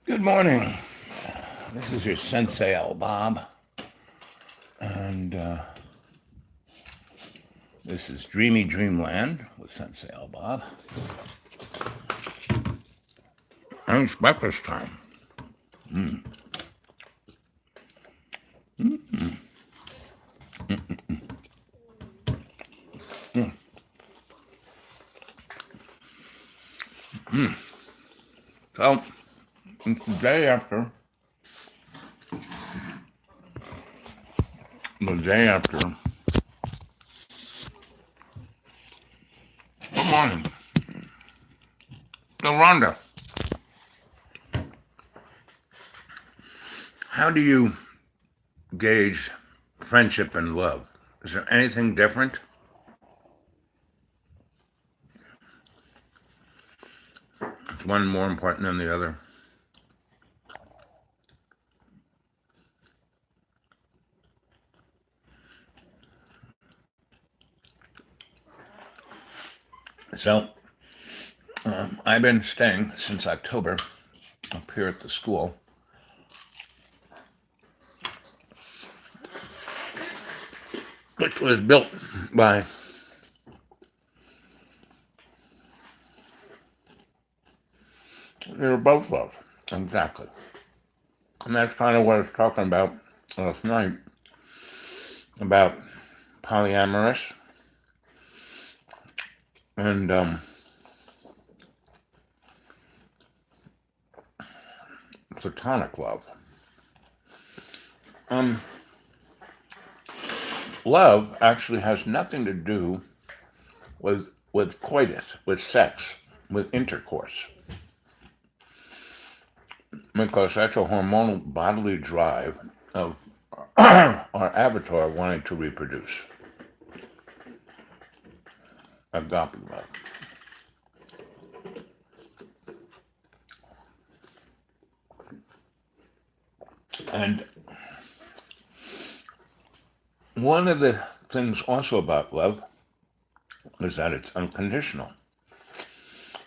Good morning. This is your Sensei Al Bob, and this is Dreamy Dreamland with Sensei Al Bob. And it's breakfast time. So, it's the day after. Good morning. So, Rhonda, how do you gauge friendship and love? Is there anything different? Is one more important than the other? So, I've been staying since October up here at the school, which was built by They're both love. Exactly. And that's kind of what I was talking about last night about polyamorous and platonic love. Um, Love actually has nothing to do with coitus, with sex, with intercourse, because that's a hormonal bodily drive of our avatar wanting to reproduce. Agape love. And one of the things also about love is that it's unconditional,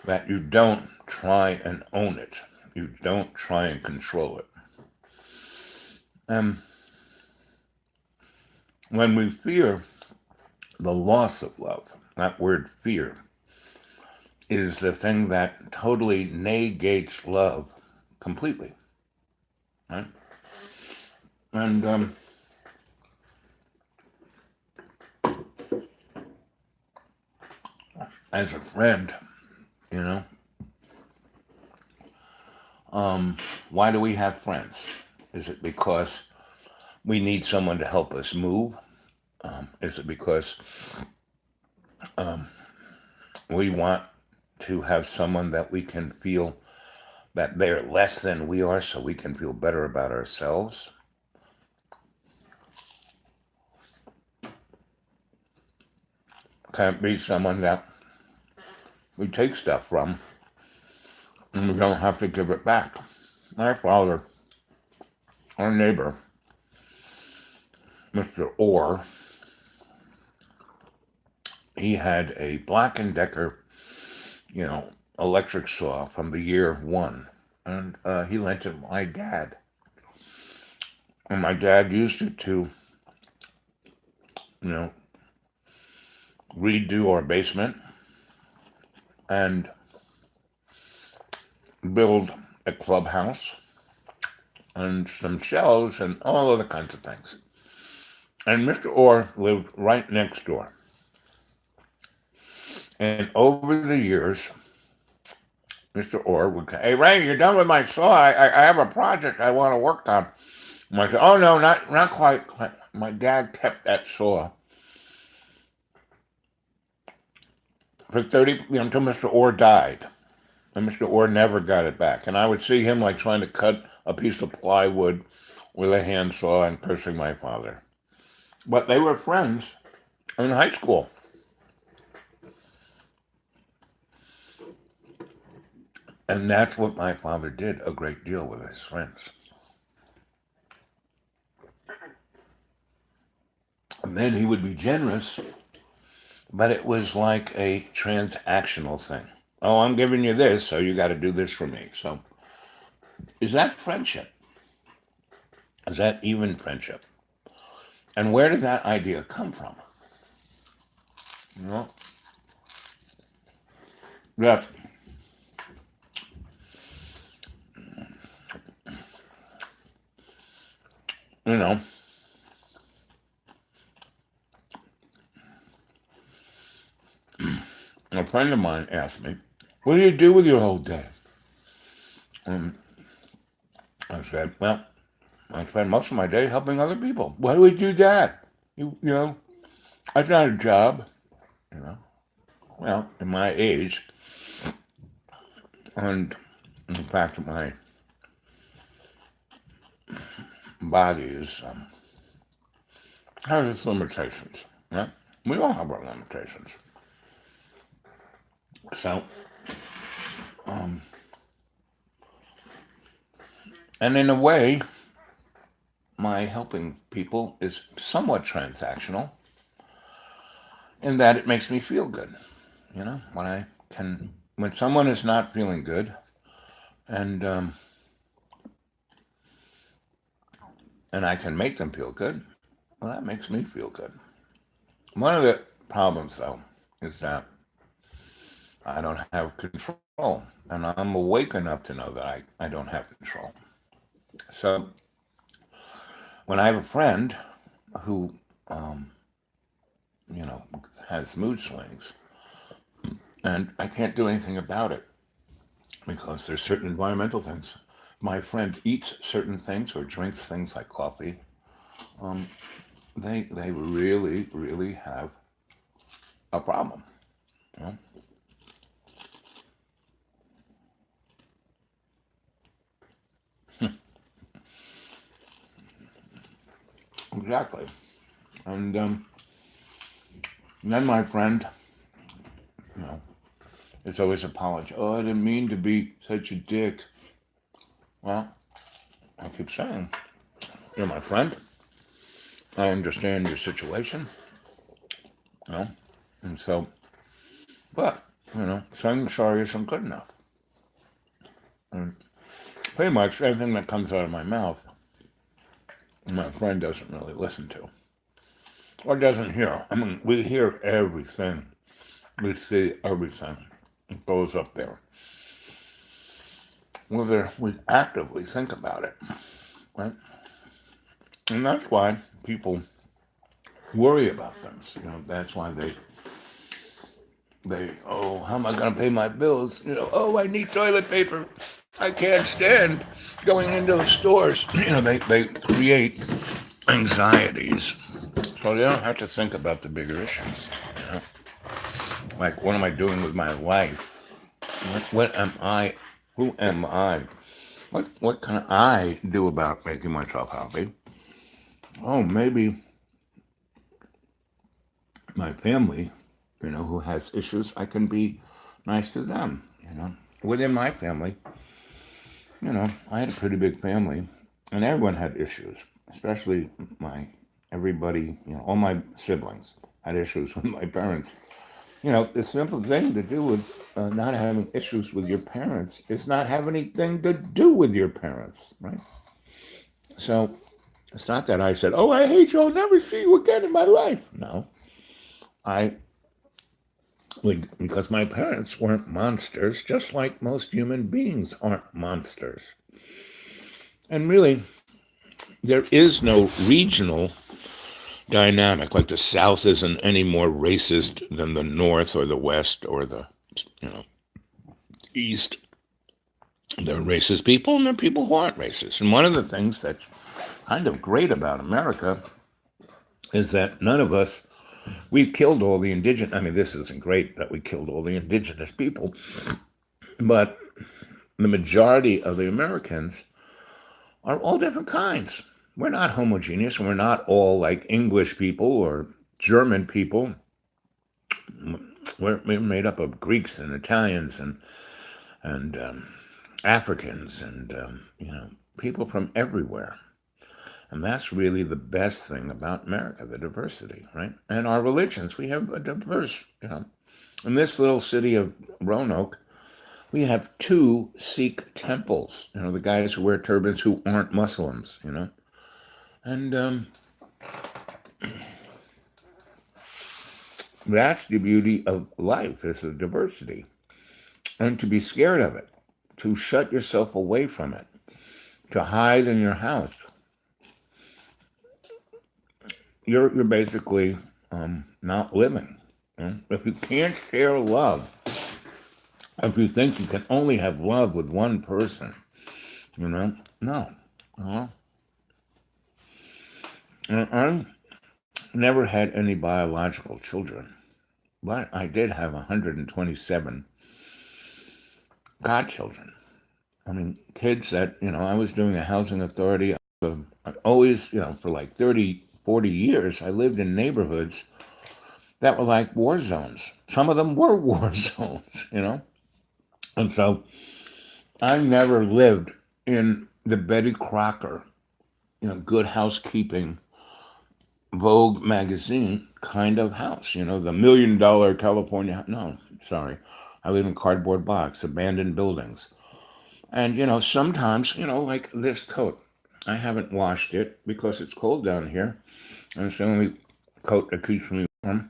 that you don't try and own it, you don't try and control it. And when we fear the loss of love, that word fear is the thing that totally negates love completely. Right? And as a friend, you know, why do we have friends? Is it because we need someone to help us move? Is it because we want to have someone that we can feel that they're less than we are so we can feel better about ourselves? Can it be someone that we take stuff from and we don't have to give it back? My father, our neighbor, Mr. Orr, he had a Black& Decker, electric saw from the year one. And he lent it to my dad. And my dad used it to, you know, redo our basement and build a clubhouse and some shelves and all other kinds of things. And Mr. Orr lived right next door. And over the years, Mr. Orr would say, "Hey, Ray, you're done with my saw. I have a project I want to work on." And I said, "Oh, no, not quite." My dad kept that saw for 30, until Mr. Orr died. And Mr. Orr never got it back. And I would see him like trying to cut a piece of plywood with a handsaw and cursing my father. But they were friends in high school. And that's what my father did a great deal with his friends. And then he would be generous, but it was like a transactional thing. Oh, I'm giving you this, so you got to do this for me. So Is that friendship? Is that even friendship? And where did that idea come from? You know, that, you know, a friend of mine asked me, what do you do with your whole day? And I said, well, I spend most of my day helping other people. Why do we do that? You know, that's not a job, you know. Well, in my age, and in fact, my body is has its limitations. Right? We all have our limitations. So, and in a way, my helping people is somewhat transactional in that it makes me feel good. You know, when someone is not feeling good, and and I can make them feel good, well, that makes me feel good. One of the problems, though, is that I don't have control, and I'm awake enough to know that I don't have control. So when I have a friend who, you know, has mood swings, and I can't do anything about it because there's certain environmental things. My friend eats certain things or drinks things like coffee. They really, really have a problem. You know? Exactly. And then my friend, you know, it's always apology. Oh, I didn't mean to be such a dick. Well, I keep saying, you're my friend. I understand your situation. You know, and so, but you know, saying sorry isn't good enough. And pretty much everything that comes out of my mouth, my friend doesn't really listen to or doesn't hear. I mean, we hear everything. We see everything. It goes up there. Whether we actively think about it, right? And that's why people worry about things. You know, that's why oh, how am I going to pay my bills? You know, oh, I need toilet paper. I can't stand going into the stores. You know, they create anxieties. So they don't have to think about the bigger issues. You know? Like, what am I doing with my life? What am I? Who am I? What can I do about making myself happy? Oh, maybe my family, you know, who has issues, I can be nice to them, you know. Within my family, you know, I had a pretty big family, and everyone had issues, especially my everybody, you know, all my siblings had issues with my parents. You know, the simple thing to do with not having issues with your parents is not have anything to do with your parents, right? So it's not that I said, "Oh, I hate you. I'll never see you again in my life." No, I because my parents weren't monsters, just like most human beings aren't monsters. And really, there is no regional dynamic. Like the South isn't any more racist than the North or the West or the, you know, East. There are racist people and there are people who aren't racist. And one of the things that's kind of great about America is that none of us, we've killed all the indigenous, I mean, this isn't great that we killed all the indigenous people, but the majority of the Americans are all different kinds. We're not homogeneous, and we're not all like English people or German people. We're made up of Greeks and Italians and Africans and you know, people from everywhere. And that's really the best thing about America, the diversity, right? And our religions, we have a diverse, you know. In this little city of Roanoke, We have two Sikh temples. The guys who wear turbans who aren't Muslims. And that's the beauty of life, is the diversity. And to be scared of it, to shut yourself away from it, to hide in your house, you're basically not living. If you can't share love, if you think you can only have love with one person, no. Uh, I never had any biological children, but I did have 127 godchildren. I mean, kids that, I was doing a housing authority. I always, for like 30, 40 years, I lived in neighborhoods that were like war zones. Some of them were war zones. And so I never lived in the Betty Crocker, Good Housekeeping, Vogue magazine kind of house, the $1 million California. No, sorry. I live in cardboard box, abandoned buildings. And, sometimes, like this coat, I haven't washed it because it's cold down here. And it's the only coat that keeps me warm.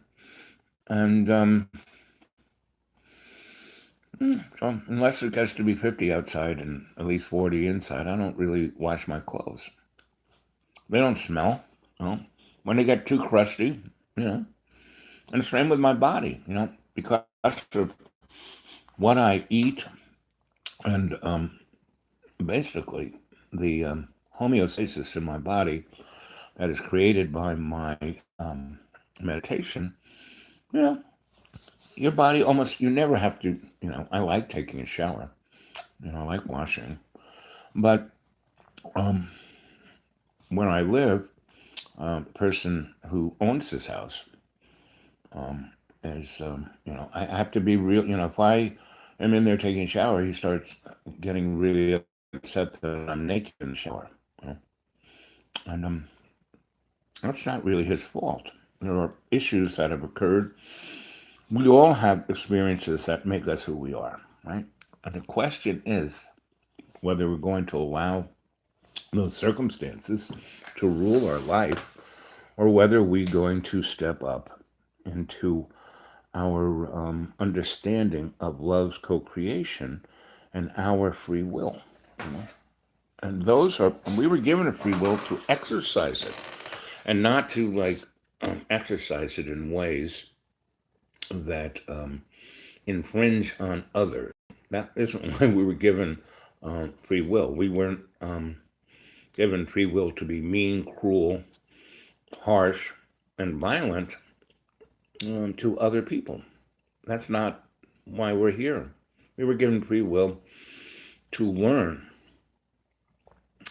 And so unless it gets to be 50 outside and at least 40 inside, I don't really wash my clothes. They don't smell. When they get too crusty, and the same with my body, because of what I eat and basically the homeostasis in my body that is created by my meditation, you know, your body almost, you never have to, I like taking a shower, I like washing. But where I live, a person who owns this house is, I have to be real, if I am in there taking a shower, he starts getting really upset that I'm naked in the shower. And that's not really his fault. There are issues that have occurred. We all have experiences that make us who we are, right? And the question is whether we're going to allow those circumstances to rule our life or whether we're going to step up into our understanding of love's co-creation and our free will. And we were given a free will to exercise it and not to exercise it in ways that infringe on others. That isn't why we were given free will. We weren't given free will to be mean, cruel, harsh, and violent to other people. That's not why we're here. We were given free will to learn,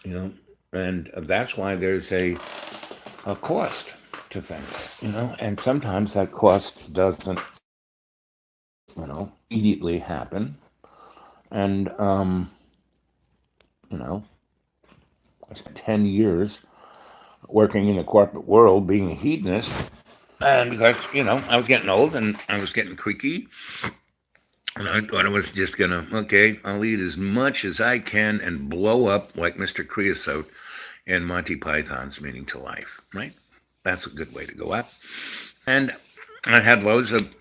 and that's why there's a cost to things, and sometimes that cost doesn't, immediately happen. And, I spent 10 years working in the corporate world being a hedonist. And because, I was getting old and I was getting creaky. And I thought I was just going to, okay, I'll eat as much as I can and blow up like Mr. Creosote in Monty Python's Meaning to Life, right? That's a good way to go out. And I had loads of,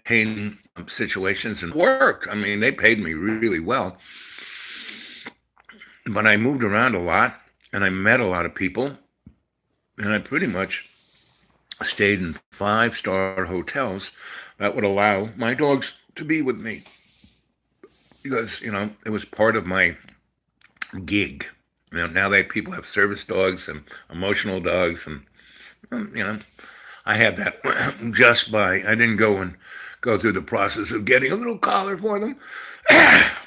pain situations and work. I mean, they paid me really well. But I moved around a lot and I met a lot of people. And I pretty much stayed in 5-star hotels that would allow my dogs to be with me because, it was part of my gig. Now that people have service dogs and emotional dogs, and, I had that just by, I didn't go through the process of getting a little collar for them.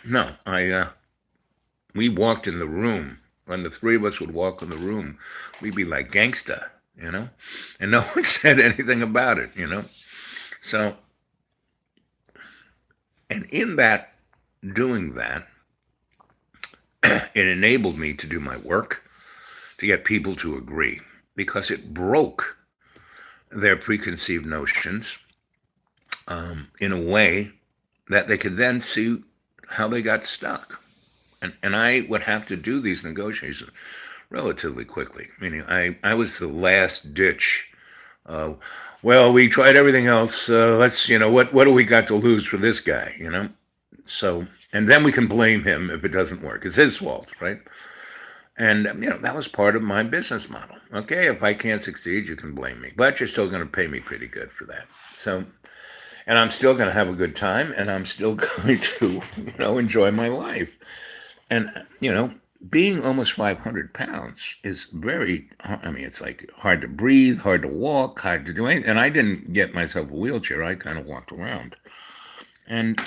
No, we walked in the room. When the three of us would walk in the room, we'd be like gangsta, and no one said anything about it, So, and in that, doing that, it enabled me to do my work, to get people to agree, because it broke their preconceived notions in a way that they could then see how they got stuck. And I would have to do these negotiations relatively quickly, meaning I was the last ditch. Uh, well, we tried everything else. Let's, what do we got to lose for this guy? So, and then we can blame him if it doesn't work. It's his fault, right? And, that was part of my business model. Okay, if I can't succeed, you can blame me, but you're still going to pay me pretty good for that. So, and I'm still going to have a good time, and I'm still going to, enjoy my life. And, being almost 500 pounds is I mean, it's like hard to breathe, hard to walk, hard to do anything. And I didn't get myself a wheelchair. I kind of walked around. And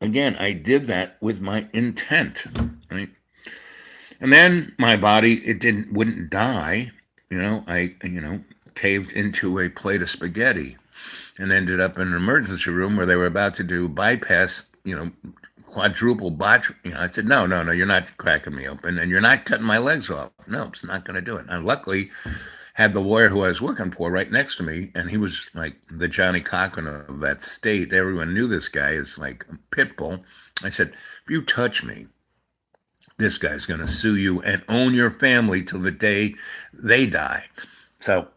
again, I did that with my intent, right? And then my body, wouldn't die. I caved into a plate of spaghetti and ended up in an emergency room where they were about to do bypass, quadruple botch. I said, no, no, no, you're not cracking me open and you're not cutting my legs off. No, it's not going to do it. And luckily, had the lawyer who I was working for right next to me, and he was like the Johnny Cochran of that state. Everyone knew this guy is like a pit bull. I said, if you touch me, this guy's going to sue you and own your family till the day they die. So,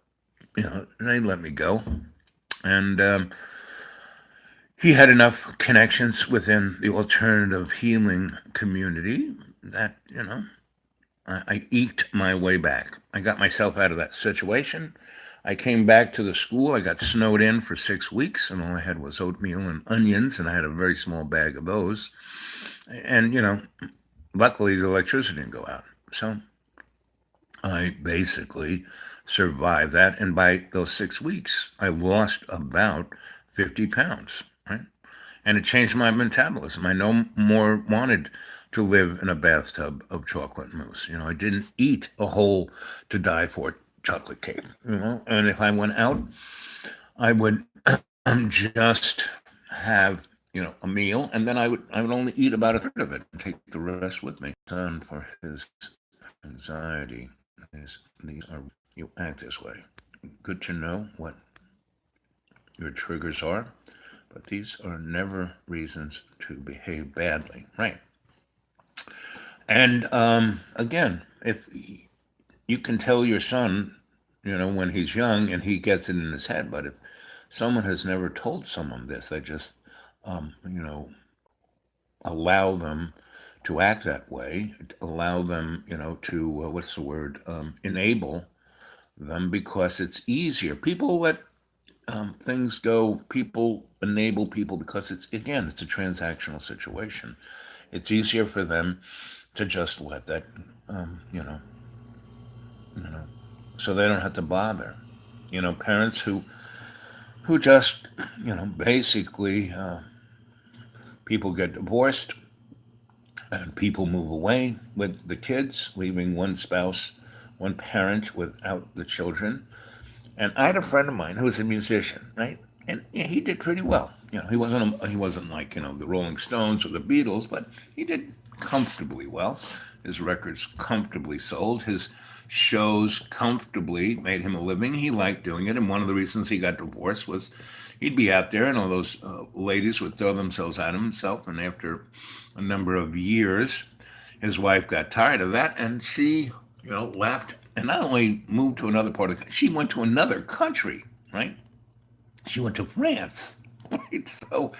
they let me go. And he had enough connections within the alternative healing community that, I eked my way back. I got myself out of that situation. I came back to the school. I got snowed in for 6 weeks, and all I had was oatmeal and onions, and I had a very small bag of those. And, luckily the electricity didn't go out. So I basically survived that. And by those 6 weeks, I lost about 50 pounds, right? And it changed my metabolism. I no more wanted to live in a bathtub of chocolate mousse. I didn't eat a whole to die for chocolate cake, And if I went out, I would just have a meal, and then I would only eat about a third of it and take the rest with me. Son, for his anxiety, these are you act this way. Good to know what your triggers are, but these are never reasons to behave badly, right? And again, if you can tell your son, when he's young and he gets it in his head, but if someone has never told someone this, they just, you know, allow them to act that way, allow them, to, what's the word, enable them because it's easier. People let things go, people enable people because again, it's a transactional situation. It's easier for them to just let that, um, you know, so they don't have to bother. Parents who just, basically, people get divorced and people move away with the kids, leaving one spouse, one parent without the children. And I had a friend of mine who was a musician, right? And yeah, he did pretty well. He wasn't like the Rolling Stones or the Beatles, but he did comfortably well. His records comfortably sold. His shows comfortably made him a living. He liked doing it, and one of the reasons he got divorced was he'd be out there, and all those ladies would throw themselves at himself. And after a number of years, his wife got tired of that, and she, left and not only moved to another part of the country, she went to another country, right? She went to France, right? So,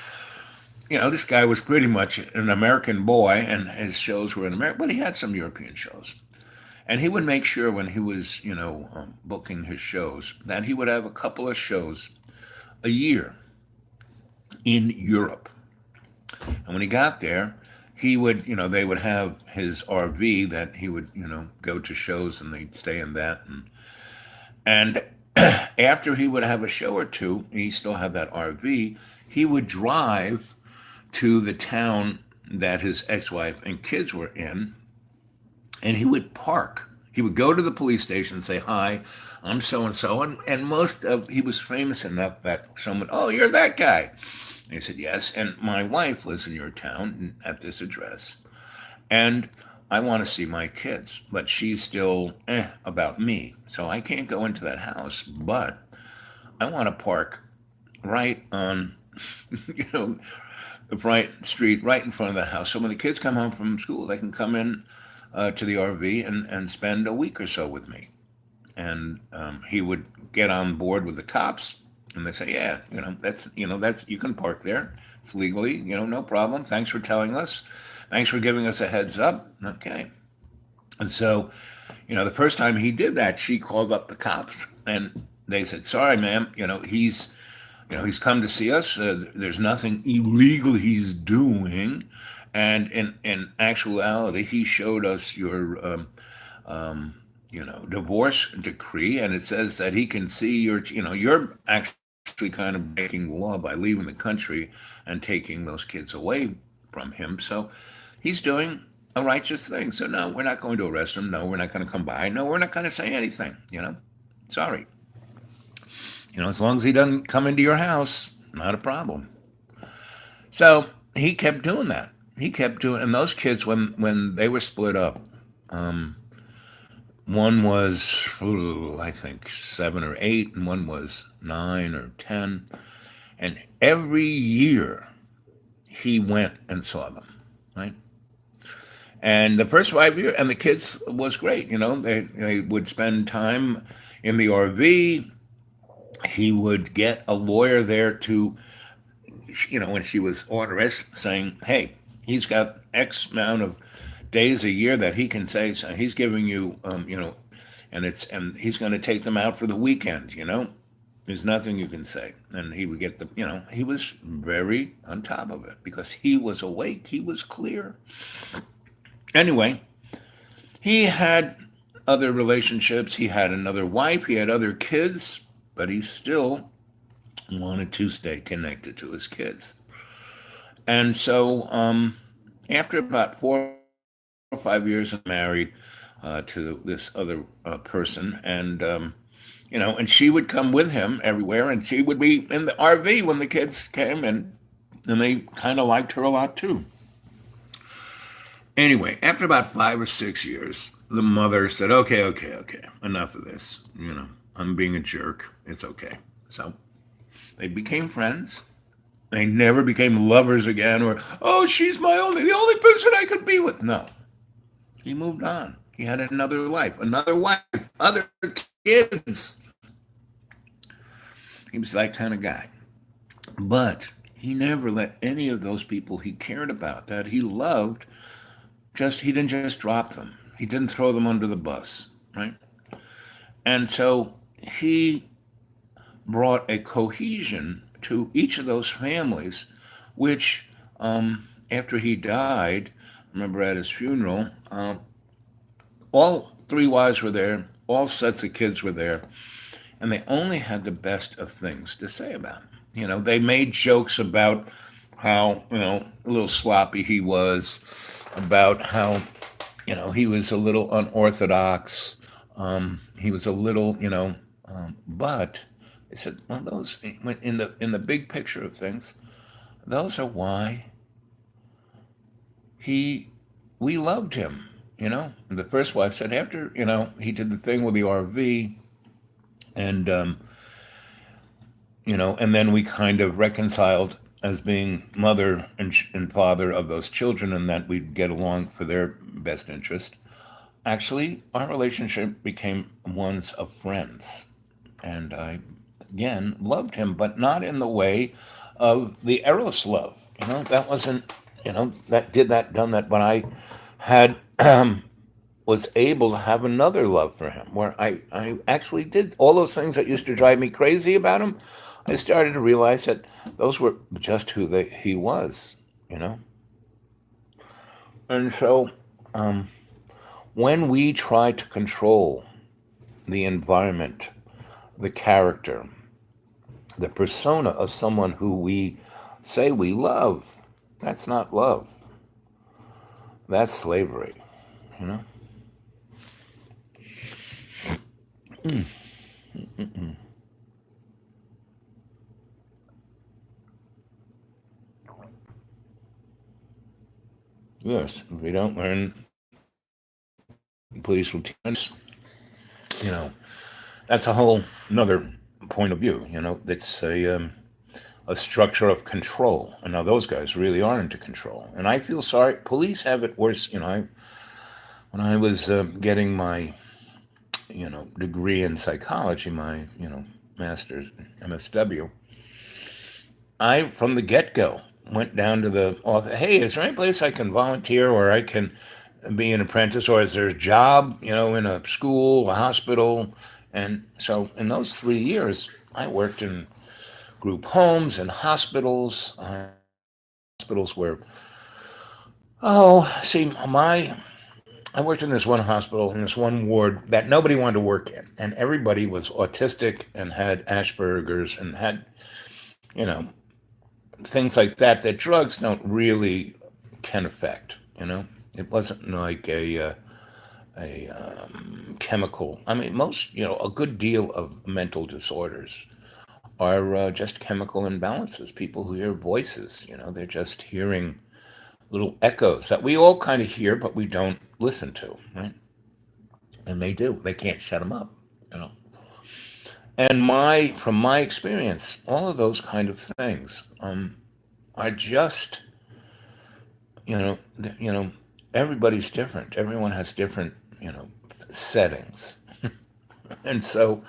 this guy was pretty much an American boy, and his shows were in America, but he had some European shows. And he would make sure when he was, booking his shows that he would have a couple of shows a year in Europe. And when he got there, he would, they would have his RV that he would, go to shows and they'd stay in that. And after he would have a show or two, he still had that RV, he would drive to the town that his ex-wife and kids were in, and he would park. He would go to the police station and say, "Hi, I'm so and so," and he was famous enough that someone, "Oh, you're that guy." And he said, "Yes, and my wife lives in your town at this address, and I want to see my kids, but she's still about me, so I can't go into that house, but I want to park right on, you know." street right in front of the house. So when the kids come home from school, they can come in to the RV and spend a week or so with me. And he would get on board with the cops, and they say, "Yeah, that's you can park there. It's legally, no problem. Thanks for telling us. Thanks for giving us a heads up." Okay. And so, the first time he did that, she called up the cops, and they said, "Sorry, ma'am. He's come to see us. There's nothing illegal he's doing, and in actuality, he showed us your divorce decree, and it says that he can see you're actually kind of breaking the law by leaving the country and taking those kids away from him. So he's doing a righteous thing. So no, we're not going to arrest him. No, we're not going to come by. No, we're not going to say anything. Sorry. As long as he doesn't come into your house, not a problem." So he kept doing that. He kept doing, and those kids, when they were split up, one was, I think, 7 or 8, and one was 9 or 10. And every year he went and saw them, right? And the first 5 years, and the kids was great. They would spend time in the RV. He would get a lawyer there to, when she was onerous, saying, "Hey, he's got X amount of days a year that he can say, so he's giving you, and he's going to take them out for the weekend. There's nothing you can say." And he would get he was very on top of it because he was awake, he was clear. Anyway, he had other relationships, he had another wife, he had other kids, but he still wanted to stay connected to his kids. And so, after about 4 or 5 years, I'm married to this other person, and she would come with him everywhere, and she would be in the RV when the kids came, and they kind of liked her a lot too. Anyway, after about 5 or 6 years, the mother said, "Okay, okay, okay, enough of this. I'm being a jerk. It's okay." So they became friends. They never became lovers again, or, "Oh, she's the only person I could be with." No, he moved on. He had another life, another wife, other kids. He was that kind of guy. But he never let any of those people he cared about, that he loved, he didn't just drop them. He didn't throw them under the bus, right? And so he brought a cohesion to each of those families, which, after he died, remember at his funeral, all 3 wives were there, all sets of kids were there, and they only had the best of things to say about him. They made jokes about how, a little sloppy he was, about how, he was a little unorthodox. He was a little, but they said, well, those in the big picture of things, those are why he we loved him. And the first wife said after he did the thing with the RV, and and then we kind of reconciled as being mother and father of those children, and that we'd get along for their best interest. Actually, our relationship became ones of friends, and I again loved him, but not in the way of the Eros love. That wasn't, done that when I had was able to have another love for him, where I actually did all those things that used to drive me crazy about him. I started to realize that those were just he was, you know? And so when we try to control the environment, the character, the persona of someone who we say we love, that's not love. That's slavery, you know? Yes, if we don't learn, police will teach us, you know, that's a whole another point of view, It's a, a structure of control. And now those guys really are into control. And I feel sorry. Police have it worse. When I was getting my, degree in psychology, my, master's MSW, I, from the get go, went down to the office. Hey, is there any place I can volunteer or I can be an apprentice, or is there a job, in a school, a hospital? And so in those 3 years, I worked in group homes and hospitals. Hospitals where, see, I worked in this one hospital, in this one ward that nobody wanted to work in. And everybody was autistic and had Asperger's and had, you know, things like that drugs don't really can affect. It wasn't like a chemical. I mean, most, a good deal of mental disorders are just chemical imbalances. People who hear voices, they're just hearing little echoes that we all kind of hear, but we don't listen to, right? And they do. They can't shut them up, you know. And from my experience, all of those kind of things are just, you know, everybody's different. Everyone has different, settings, and so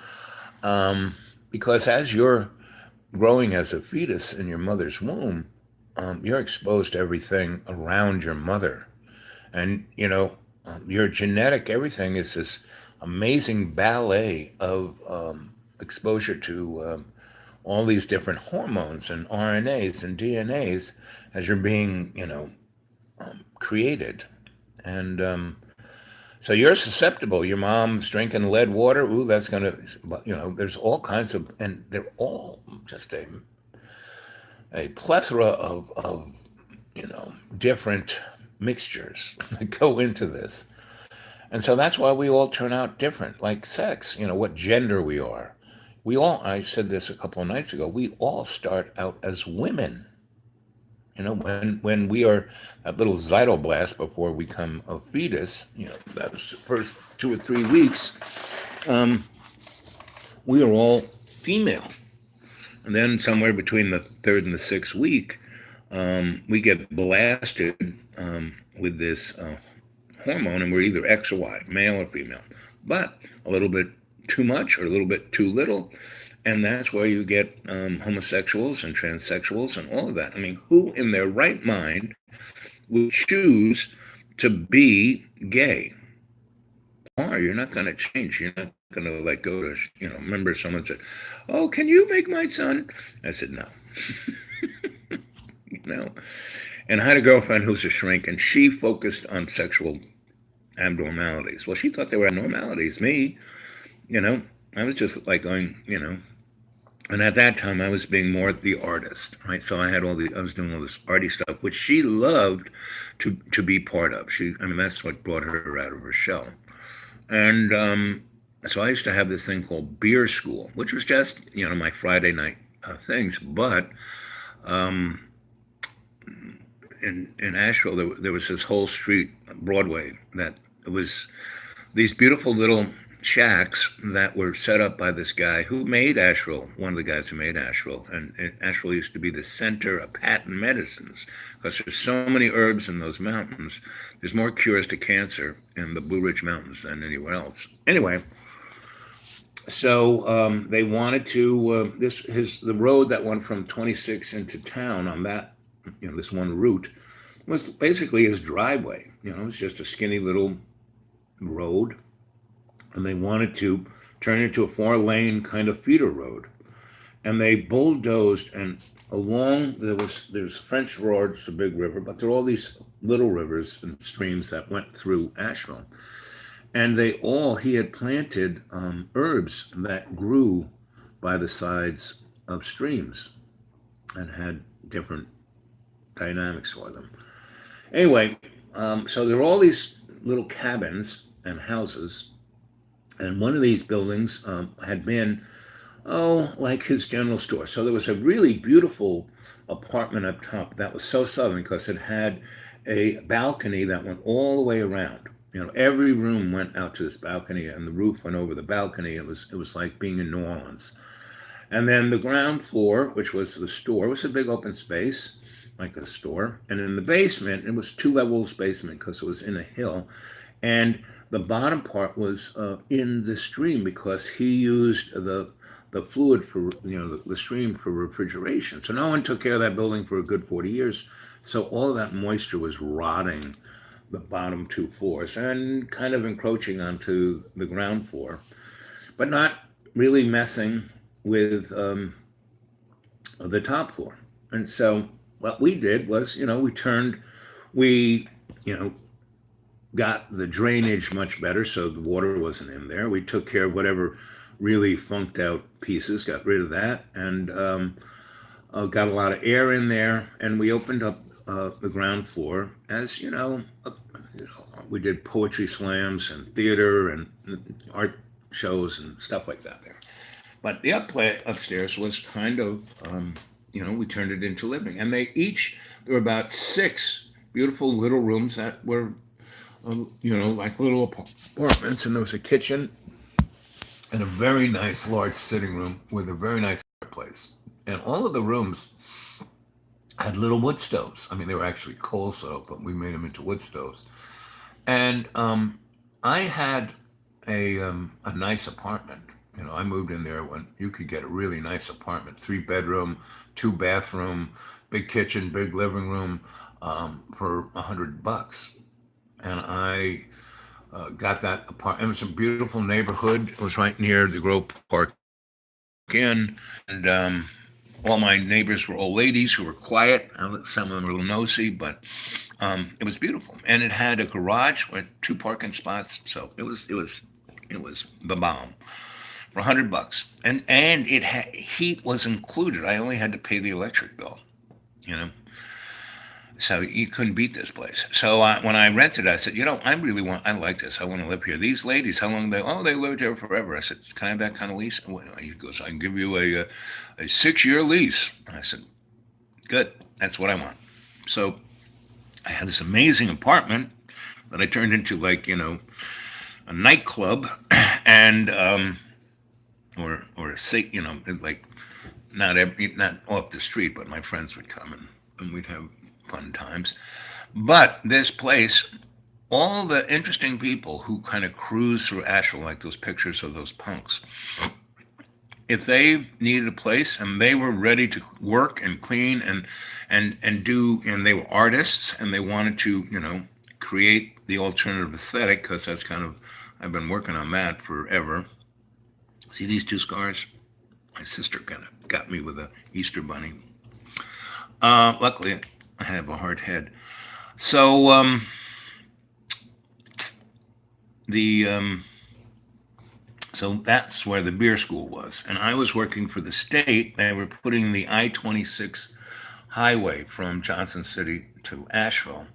because as you're growing as a fetus in your mother's womb, you're exposed to everything around your mother. And, your genetic everything is this amazing ballet of exposure to all these different hormones and RNAs and DNAs as you're being, created. And so you're susceptible. Your mom's drinking lead water. Ooh, that's going to, there's all kinds of, and they're all just a plethora of different mixtures that go into this. And so that's why we all turn out different, like sex, what gender we are. We all, I said this a couple of nights ago, we all start out as women. When we are that little zytoblast before we become a fetus, that was the first 2 or 3 weeks, we are all female. And then somewhere between the third and the sixth week, we get blasted with this hormone, and we're either X or Y, male or female, but a little bit too much or a little bit too little. And that's where you get homosexuals and transsexuals and all of that. I mean, who in their right mind would choose to be gay? Or you're not going to change. You're not going to like go to, remember someone said, oh, can you make my son? I said, no. No. And I had a girlfriend who's a shrink, and she focused on sexual abnormalities. Well, she thought they were abnormalities. Me, I was just like going, and at that time I was being more the artist, right? So I was doing all this arty stuff, which she loved to be part of. I mean, that's what brought her out of her shell. And so I used to have this thing called beer school, which was just, my Friday night things. But in Asheville, there was this whole street, Broadway, that was these beautiful little shacks that were set up by this guy who made Asheville, one of the guys who made Asheville. And Asheville used to be the center of patent medicines because there's so many herbs in those mountains. There's more cures to cancer in the Blue Ridge Mountains than anywhere else. Anyway, so they wanted to the road that went from 26 into town on that, this one route was basically his driveway. It was just a skinny little road, and they wanted to turn it into a 4-lane kind of feeder road. And they bulldozed, and along there's French Broad, it's a big river, but there are all these little rivers and streams that went through Asheville. And he had planted herbs that grew by the sides of streams and had different dynamics for them. Anyway, so there were all these little cabins and houses, and one of these buildings had been, like his general store. So there was a really beautiful apartment up top that was so southern because it had a balcony that went all the way around. Every room went out to this balcony, and the roof went over the balcony. It was like being in New Orleans. And then the ground floor, which was the store, was a big open space, like a store. And in the basement, it was two levels basement because it was in a hill. And the bottom part was in the stream because he used the fluid for the stream for refrigeration. So no one took care of that building for a good 40 years. So all of that moisture was rotting the bottom two floors and kind of encroaching onto the ground floor, but not really messing with the top floor. And so what we did was, we, you know, got the drainage much better so the water wasn't in there. We took care of whatever really funked out pieces, got rid of that, and got a lot of air in there. And we opened up the ground floor as, we did poetry slams and theater and art shows and stuff like that there. But the upstairs was kind of, we turned it into living. And there were about six beautiful little rooms that were, like little apartments. And there was a kitchen and a very nice large sitting room with a very nice fireplace. And all of the rooms had little wood stoves. I mean, they were actually coal stove, but we made them into wood stoves. And I had a nice apartment. I moved in there when you could get a really nice apartment, 3 bedroom, 2 bathroom, big kitchen, big living room, for $100. And I got that apartment. It was a beautiful neighborhood. It was right near the Grove Park Inn, and all my neighbors were old ladies who were quiet. Some of them were a little nosy, but it was beautiful. And it had a garage with 2 parking spots, so it was the bomb for $100. And heat was included. I only had to pay the electric bill, you know. So you couldn't beat this place. So when I rented, I said, I like this. I want to live here. These ladies, how long they lived here forever. I said, can I have that kind of lease? He goes, I can give you a 6-year lease. I said, good. That's what I want. So I had this amazing apartment that I turned into a nightclub, and or like not off the street, but my friends would come and we'd have fun times. But this place, all the interesting people who kind of cruise through Asheville, like those pictures of those punks, if they needed a place and they were ready to work and clean and do, and they were artists and they wanted to create the alternative aesthetic, because that's kind of, I've been working on that forever. See these two scars? My sister kind of got me with a Easter bunny. Luckily, I have a hard head. So the so that's where the beer school was, and I was working for the state. They were putting the I-26 highway from Johnson City to Asheville,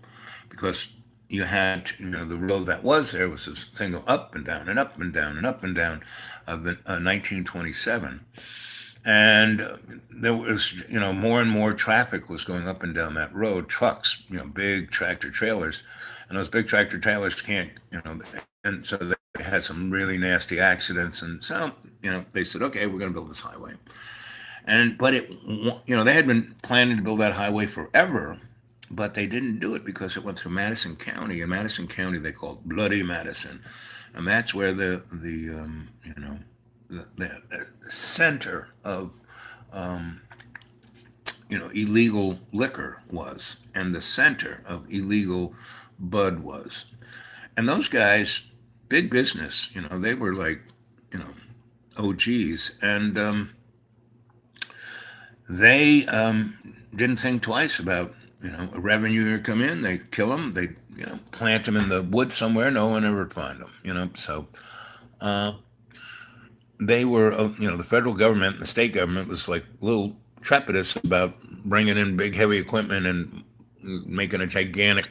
because you had the road that was there was this thing go up and down and up and down and up and down of the 1927. And there was more and more traffic was going up and down that road, trucks, big tractor trailers, and those big tractor trailers can't, and so they had some really nasty accidents. And so they said, okay, we're going to build this highway. And but they had been planning to build that highway forever, but they didn't do it because it went through Madison County. And Madison County they called Bloody Madison, and that's where the center of illegal liquor was, and the center of illegal bud was. And those guys, big business, they were like, you know, OGs, and they didn't think twice about a revenue to come in. They kill them. They plant them in the woods somewhere. No one ever would find them. So they were the federal government and the state government was like a little trepidous about bringing in big heavy equipment and making a gigantic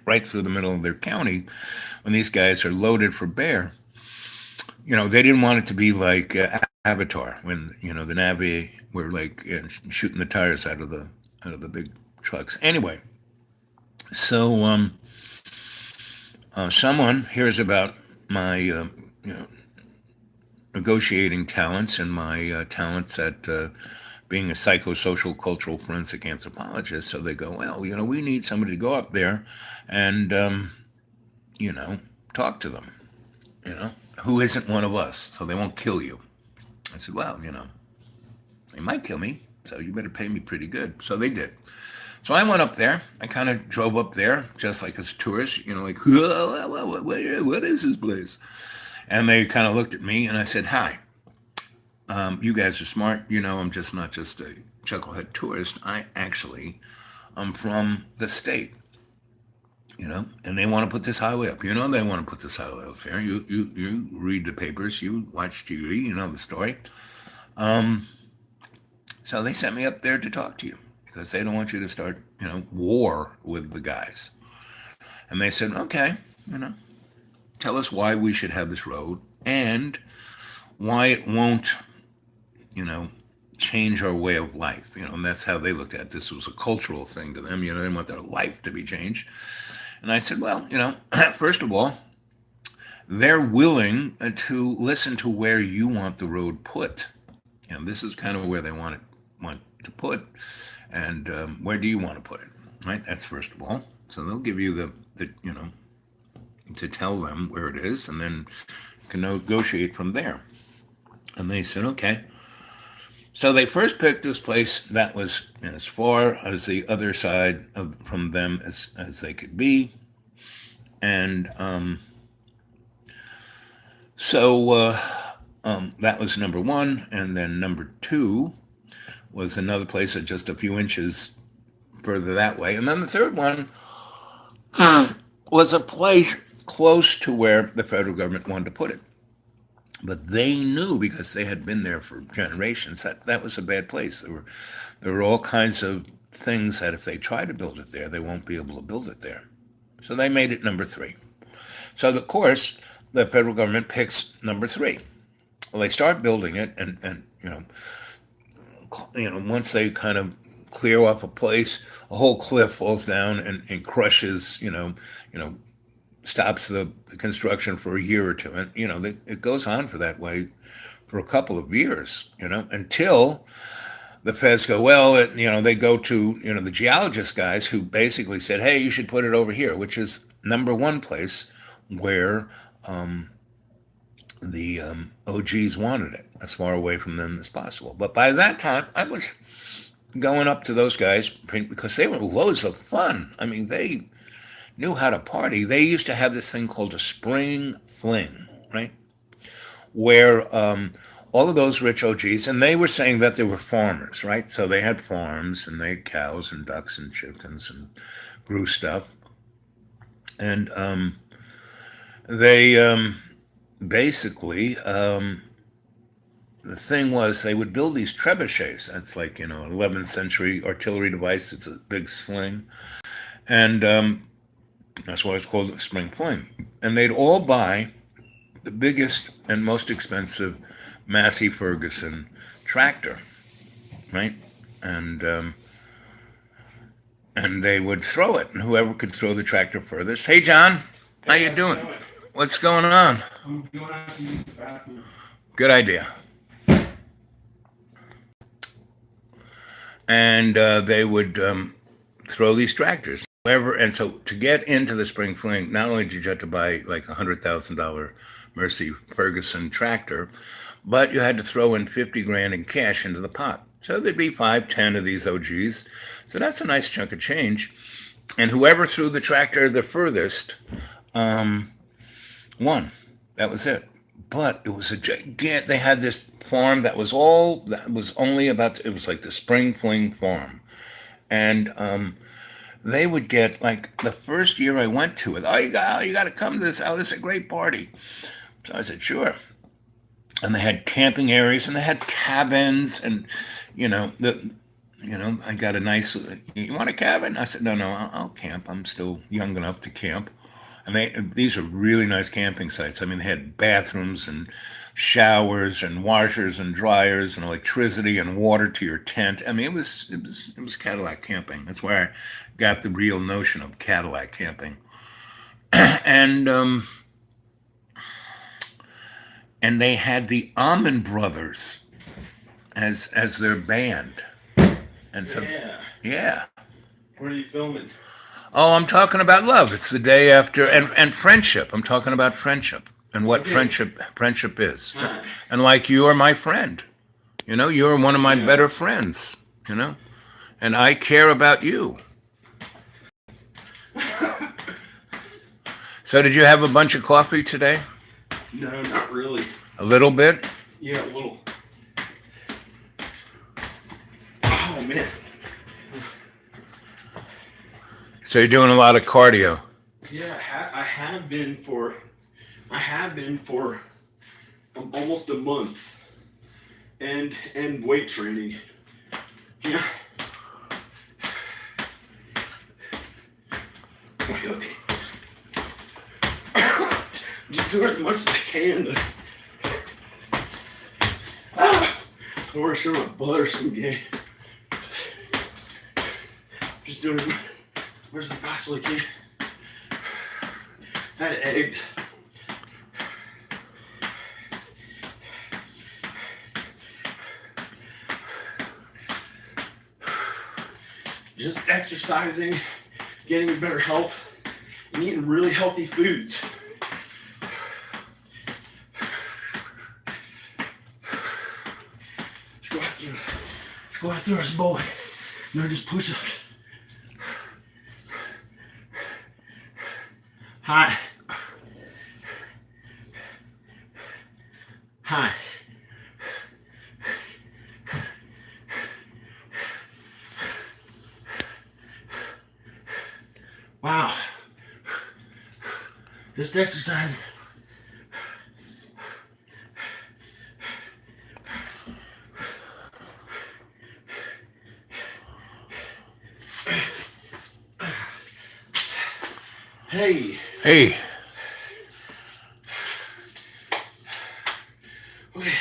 right through the middle of their county when these guys are loaded for bear. They didn't want it to be like Avatar when the Navi were like shooting the tires out of the big trucks. Anyway, so someone hears about my negotiating talents and my talents at being a psychosocial cultural forensic anthropologist. So they go, well, we need somebody to go up there and, you know, talk to them, you know, who isn't one of us, so they won't kill you. I said, well, they might kill me, so you better pay me pretty good. So they did. So I went up there. I kind of drove up there just like as a tourist, like, what is this place? And they kind of looked at me and I said, hi, you guys are smart. I'm just not just a chucklehead tourist. I actually am from the state, and they want to put this highway up. They want to put this highway up here. You read the papers, you watch TV, you know the story. So they sent me up there to talk to you because they don't want you to start, war with the guys. And they said, okay, tell us why we should have this road and why it won't, you know, change our way of life. And that's how they looked at it. This was a cultural thing to them. They didn't want their life to be changed. And I said, well, first of all, they're willing to listen to where you want the road put. This is kind of where they want to put, and where do you want to put it? Right. That's first of all. So they'll give you the to tell them where it is, and then you can negotiate from there. And they said, okay. So they first picked this place that was as far as the other side from them as they could be. And so that was number one. And then number two was another place at just a few inches further that way. And then the third one was a place close to where the federal government wanted to put it. But they knew, because they had been there for generations, that that was a bad place. There were all kinds of things that if they try to build it there, they won't be able to build it there. So they made it number three. So, of course, the federal government picks number three. Well, they start building it, and once they kind of clear off a place, a whole cliff falls down and crushes, stops the construction for a year or two. And, it goes on for that way for a couple of years, until the feds go, well, they go to, the geologist guys who basically said, hey, you should put it over here, which is number one place where the OGs wanted it, as far away from them as possible. But by that time, I was going up to those guys because they were loads of fun. I mean, they knew how to party. They used to have this thing called a spring fling, right? Where all of those rich OGs, and they were saying that they were farmers, right? So they had farms and they had cows and ducks and chickens and grew stuff. And they basically, the thing was they would build these trebuchets. That's like, an 11th century artillery device. It's a big sling. And that's why it's called a spring fling. And they'd all buy the biggest and most expensive Massey Ferguson tractor, right? And they would throw it, and whoever could throw the tractor furthest. Hey, John, how you doing? What's going on? I'm going out to use the bathroom. Good idea. And they would throw these tractors. However, and so to get into the spring fling, not only did you have to buy like $100,000 Mercy Ferguson tractor, but you had to throw in 50 grand in cash into the pot. So there'd be 5, 10 of these OGs. So that's a nice chunk of change. And whoever threw the tractor the furthest won. That was it. But it was a gigantic. They had this farm that was only about. It was like the spring fling farm, and they would get, like, the first year I went to it. Oh, you got to come to this. Oh, this is a great party. So I said, sure. And they had camping areas, and they had cabins, and I got a nice. You want a cabin? I said, no, I'll camp. I'm still young enough to camp. And these are really nice camping sites. I mean, they had bathrooms and showers and washers and dryers and electricity and water to your tent. I mean, it was Cadillac camping. That's where I got the real notion of Cadillac camping. And and they had the Almond Brothers as their band. And so, Yeah. yeah. Where are you filming? Oh, I'm talking about love. It's the day after, and friendship. I'm talking about friendship and what Okay. friendship is. Hi. And like you are my friend. You're one of my Yeah. better friends. And I care about you. So did you have a bunch of coffee today? No, not really. A little bit? Yeah, a little. Oh man. So you're doing a lot of cardio. Yeah, I have been for almost a month, and weight training. Yeah. Okay. Just do as much as I can. I want to show my butt or some game. Just doing as much as I possibly can. I had eggs. Just exercising, getting better health, and eating really healthy foods. Let's go out through us, boy. No, just push up. Hi. Hi. Wow. Just exercising. Hey. Hey, Okay.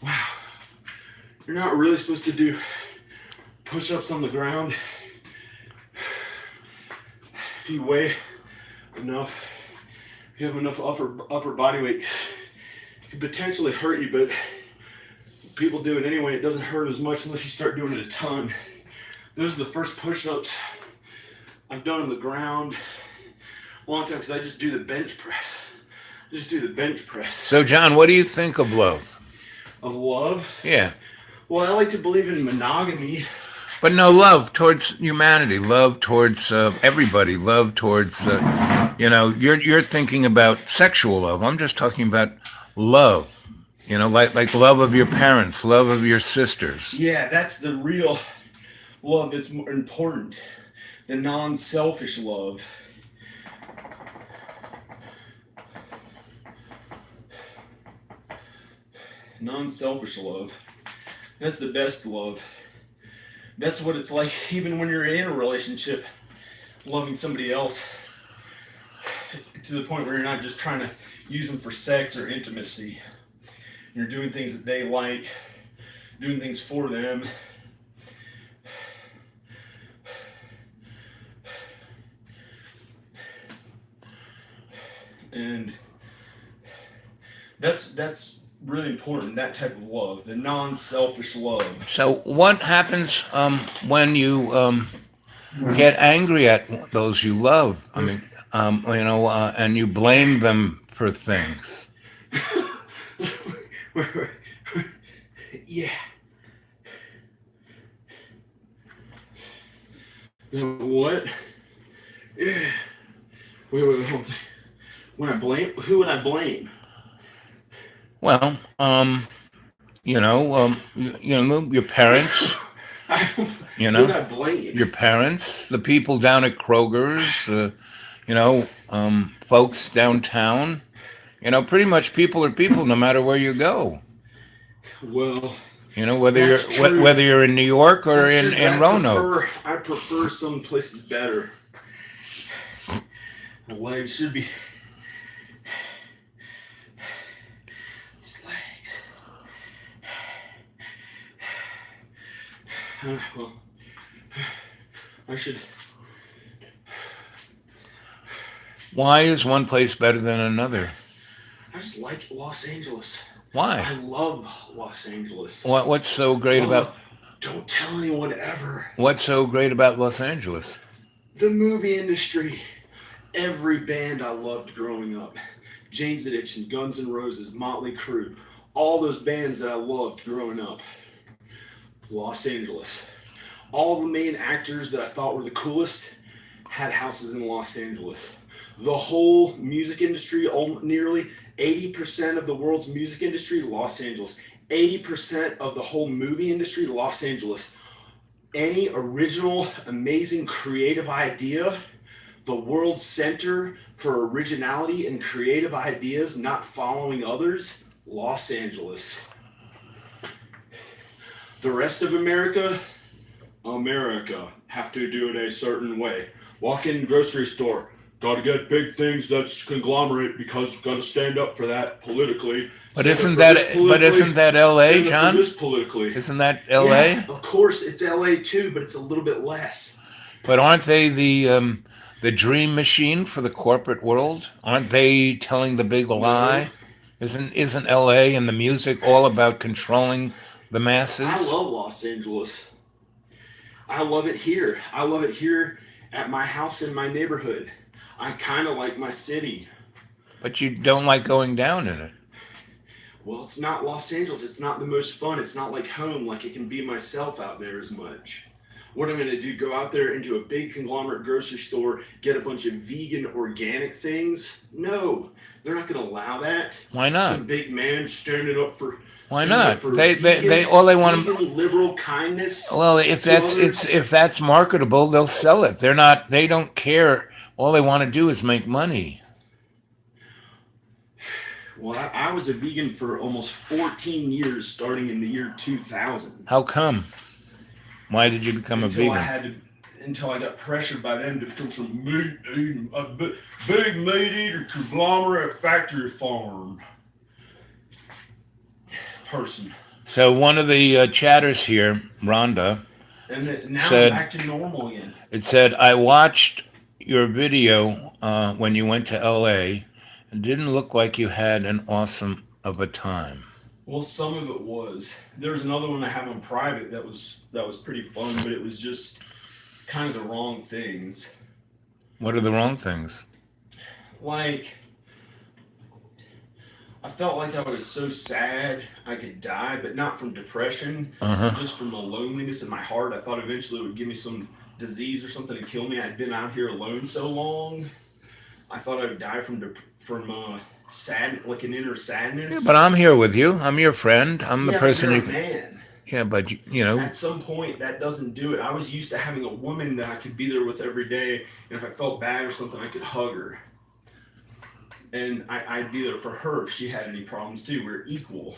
Wow. You're not really supposed to do push-ups on the ground. If you weigh enough, if you have enough upper body weight, it could potentially hurt you, but people do it anyway. It doesn't hurt as much unless you start doing it a ton. Those are the first push-ups I've done on the ground a long time because I just do the bench press. I just do the bench press. so John, what do you think of love? Of love? Yeah. Well, I like to believe in monogamy. But no, love towards humanity, love towards everybody, love towards, you're thinking about sexual love. I'm just talking about love, like love of your parents, love of your sisters. Yeah, that's the real love that's more important. The non-selfish love. Non-selfish love. That's the best love. That's what it's like even when you're in a relationship, loving somebody else to the point where you're not just trying to use them for sex or intimacy. You're doing things that they like, doing things for them. And that's really important, that type of love, the non-selfish love. So what happens when you get angry at those you love? I mean, and you blame them for things. Yeah. What? Yeah. Wait, hold on. When I blame, who would I blame? Well, your parents, Who would I blame? your parents, the people down at Kroger's, folks downtown. Pretty much people are people no matter where you go. Well, Whether you're in New York or that's true, in Roanoke. I prefer some places better. The legs should be. These legs. Well, I should. Why is one place better than another? I just like Los Angeles. Why? I love Los Angeles. What's so great about Don't tell anyone ever. what's so great about Los Angeles? The movie industry. Every band I loved growing up. Jane's Addiction, Guns N' Roses, Motley Crue. All those bands that I loved growing up. Los Angeles. All the main actors that I thought were the coolest had houses in Los Angeles. The whole music industry, nearly 80% of the world's music industry, Los Angeles. 80% of the whole movie industry, Los Angeles. Any original, amazing, creative idea, the world center for originality and creative ideas, not following others, Los Angeles. The rest of America have to do it a certain way. Walk in grocery store, got to get big things that's conglomerate because got to stand up for that politically. But isn't that L.A., John? This politically. Isn't that L.A.? Yeah, of course, it's L.A. too, but it's a little bit less. But aren't they the dream machine for the corporate world? Aren't they telling the big lie? Isn't L.A. and the music all about controlling the masses? I love Los Angeles. I love it here. I love it here at my house in my neighborhood. I kind of like my city. But you don't like going down in it. Well, it's not Los Angeles. It's not the most fun. It's not like home, like it can be myself out there as much. What I'm going to do, go out there into a big conglomerate grocery store, get a bunch of vegan, organic things? No, they're not going to allow that. Why not? Some big man standing up for... Why not? They all they want to liberal kindness. Well, if that's marketable, they'll sell it. They don't care. All they want to do is make money. Well, I was a vegan for almost 14 years, starting in the year 2000. How come? Why did you become a vegan? Until I got pressured by them to become some meat eating, a big meat eater conglomerate factory farm person. So one of the chatters here, Rhonda, and now said, I'm back to normal again. It said, I watched your video when you went to L.A. It didn't look like you had an awesome of a time. Well, some of it was. There's another one I have on private that was pretty fun, but it was just kind of the wrong things. What are the wrong things? Like, I felt like I was so sad I could die, but not from depression, just from the loneliness in my heart. I thought eventually it would give me some disease or something to kill me. I'd been out here alone so long. I thought I would die from sad, like an inner sadness. Yeah, but I'm here with you. I'm your friend. I'm the person you're you a can. Man. Yeah, but you know. At some point, that doesn't do it. I was used to having a woman that I could be there with every day, and if I felt bad or something, I could hug her. And I'd be there for her if she had any problems too. We're equal.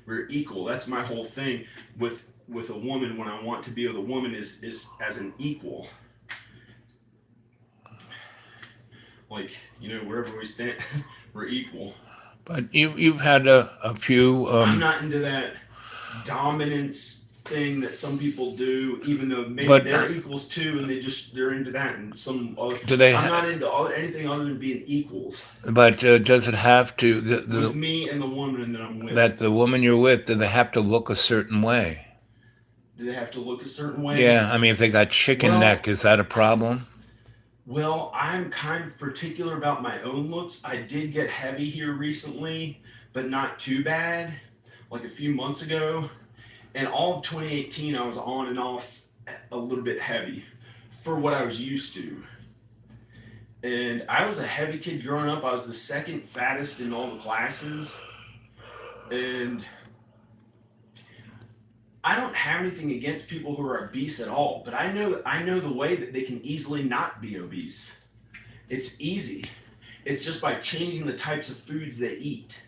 We're equal. That's my whole thing with a woman. When I want to be with a woman is as an equal. Like, wherever we stand, we're equal. But you've had a few. I'm not into that dominance thing that some people do, even though maybe they're equals too, and they're into that. And some other, I'm not into anything other than being equals. But does it have to with me and the woman that I'm with? That the woman you're with, do they have to look a certain way? Do they have to look a certain way? Yeah, I mean, if they got chicken neck, is that a problem? Well, I'm kind of particular about my own looks. I did get heavy here recently, but not too bad. Like a few months ago. And all of 2018, I was on and off a little bit heavy for what I was used to. And I was a heavy kid growing up. I was the second fattest in all the classes. And I don't have anything against people who are obese at all, but I know the way that they can easily not be obese. It's easy. It's just by changing the types of foods they eat.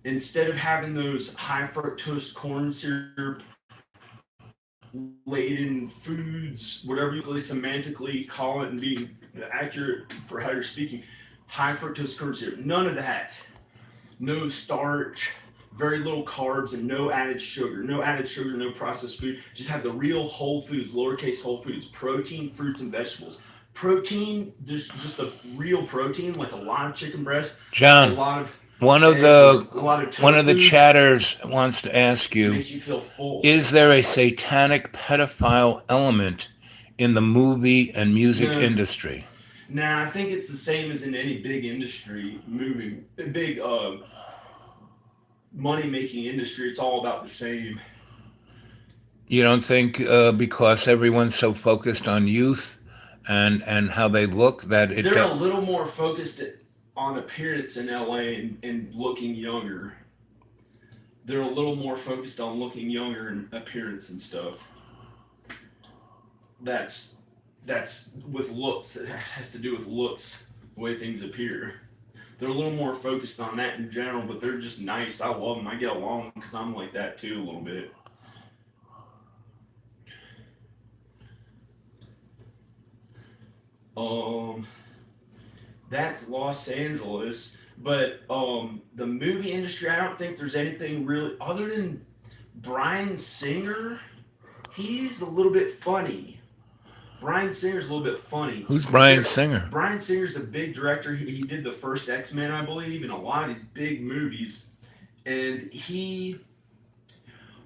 Instead of having those high fructose corn syrup laden foods, whatever you semantically call it and being accurate for how you're speaking, high fructose corn syrup, none of that. No starch, very little carbs, and no added sugar. No added sugar, no processed food. Just have the real whole foods, lowercase whole foods, protein, fruits, and vegetables. Protein, just a real protein, like a lot of chicken breast. John. A lot of One of And there's a lot the of one of the tofu. chatters wants to ask It you: makes you feel full. is there a satanic pedophile element in the movie and music No, industry? nah, I think it's the same as in any big industry, moving, big money making industry. It's all about the same. You don't think because everyone's so focused on youth and how they look that it They're a little more focused on appearance in LA and looking younger. They're a little more focused on looking younger and appearance and stuff. That's that's with looks. It has to do with looks, the way things appear. They're a little more focused on that in general, but they're just nice. I love them. I get along because I'm like that too a little bit. Um, that's Los Angeles, but the movie industry, I don't think there's anything really other than Bryan Singer. He's a little bit funny. Bryan Singer's a little bit funny. who's Brian There, Singer? Bryan Singer's a big director. He did the first X Men, I believe, and a lot of these big movies. And he,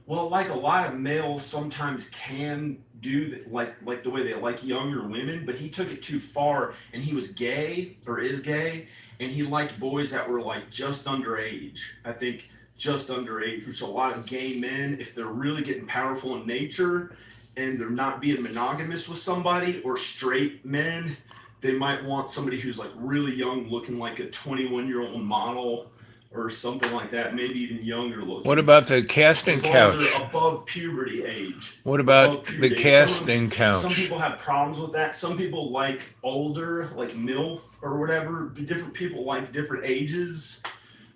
well, like a lot of males sometimes can do that, like the way they like younger women, but he took it too far, and he was gay or is gay, and he liked boys that were like just underage. I think just underage, which a lot of gay men, if they're really getting powerful in nature and they're not being monogamous with somebody, or straight men, they might want somebody who's like really young, looking like a 21-year-old model or something like that, maybe even younger What looking, about the casting as long as couch? they're above puberty age. What about Above the puberty age. Some of them, casting some couch? people have problems with that. Some people like older, like MILF or whatever. Different people like different ages.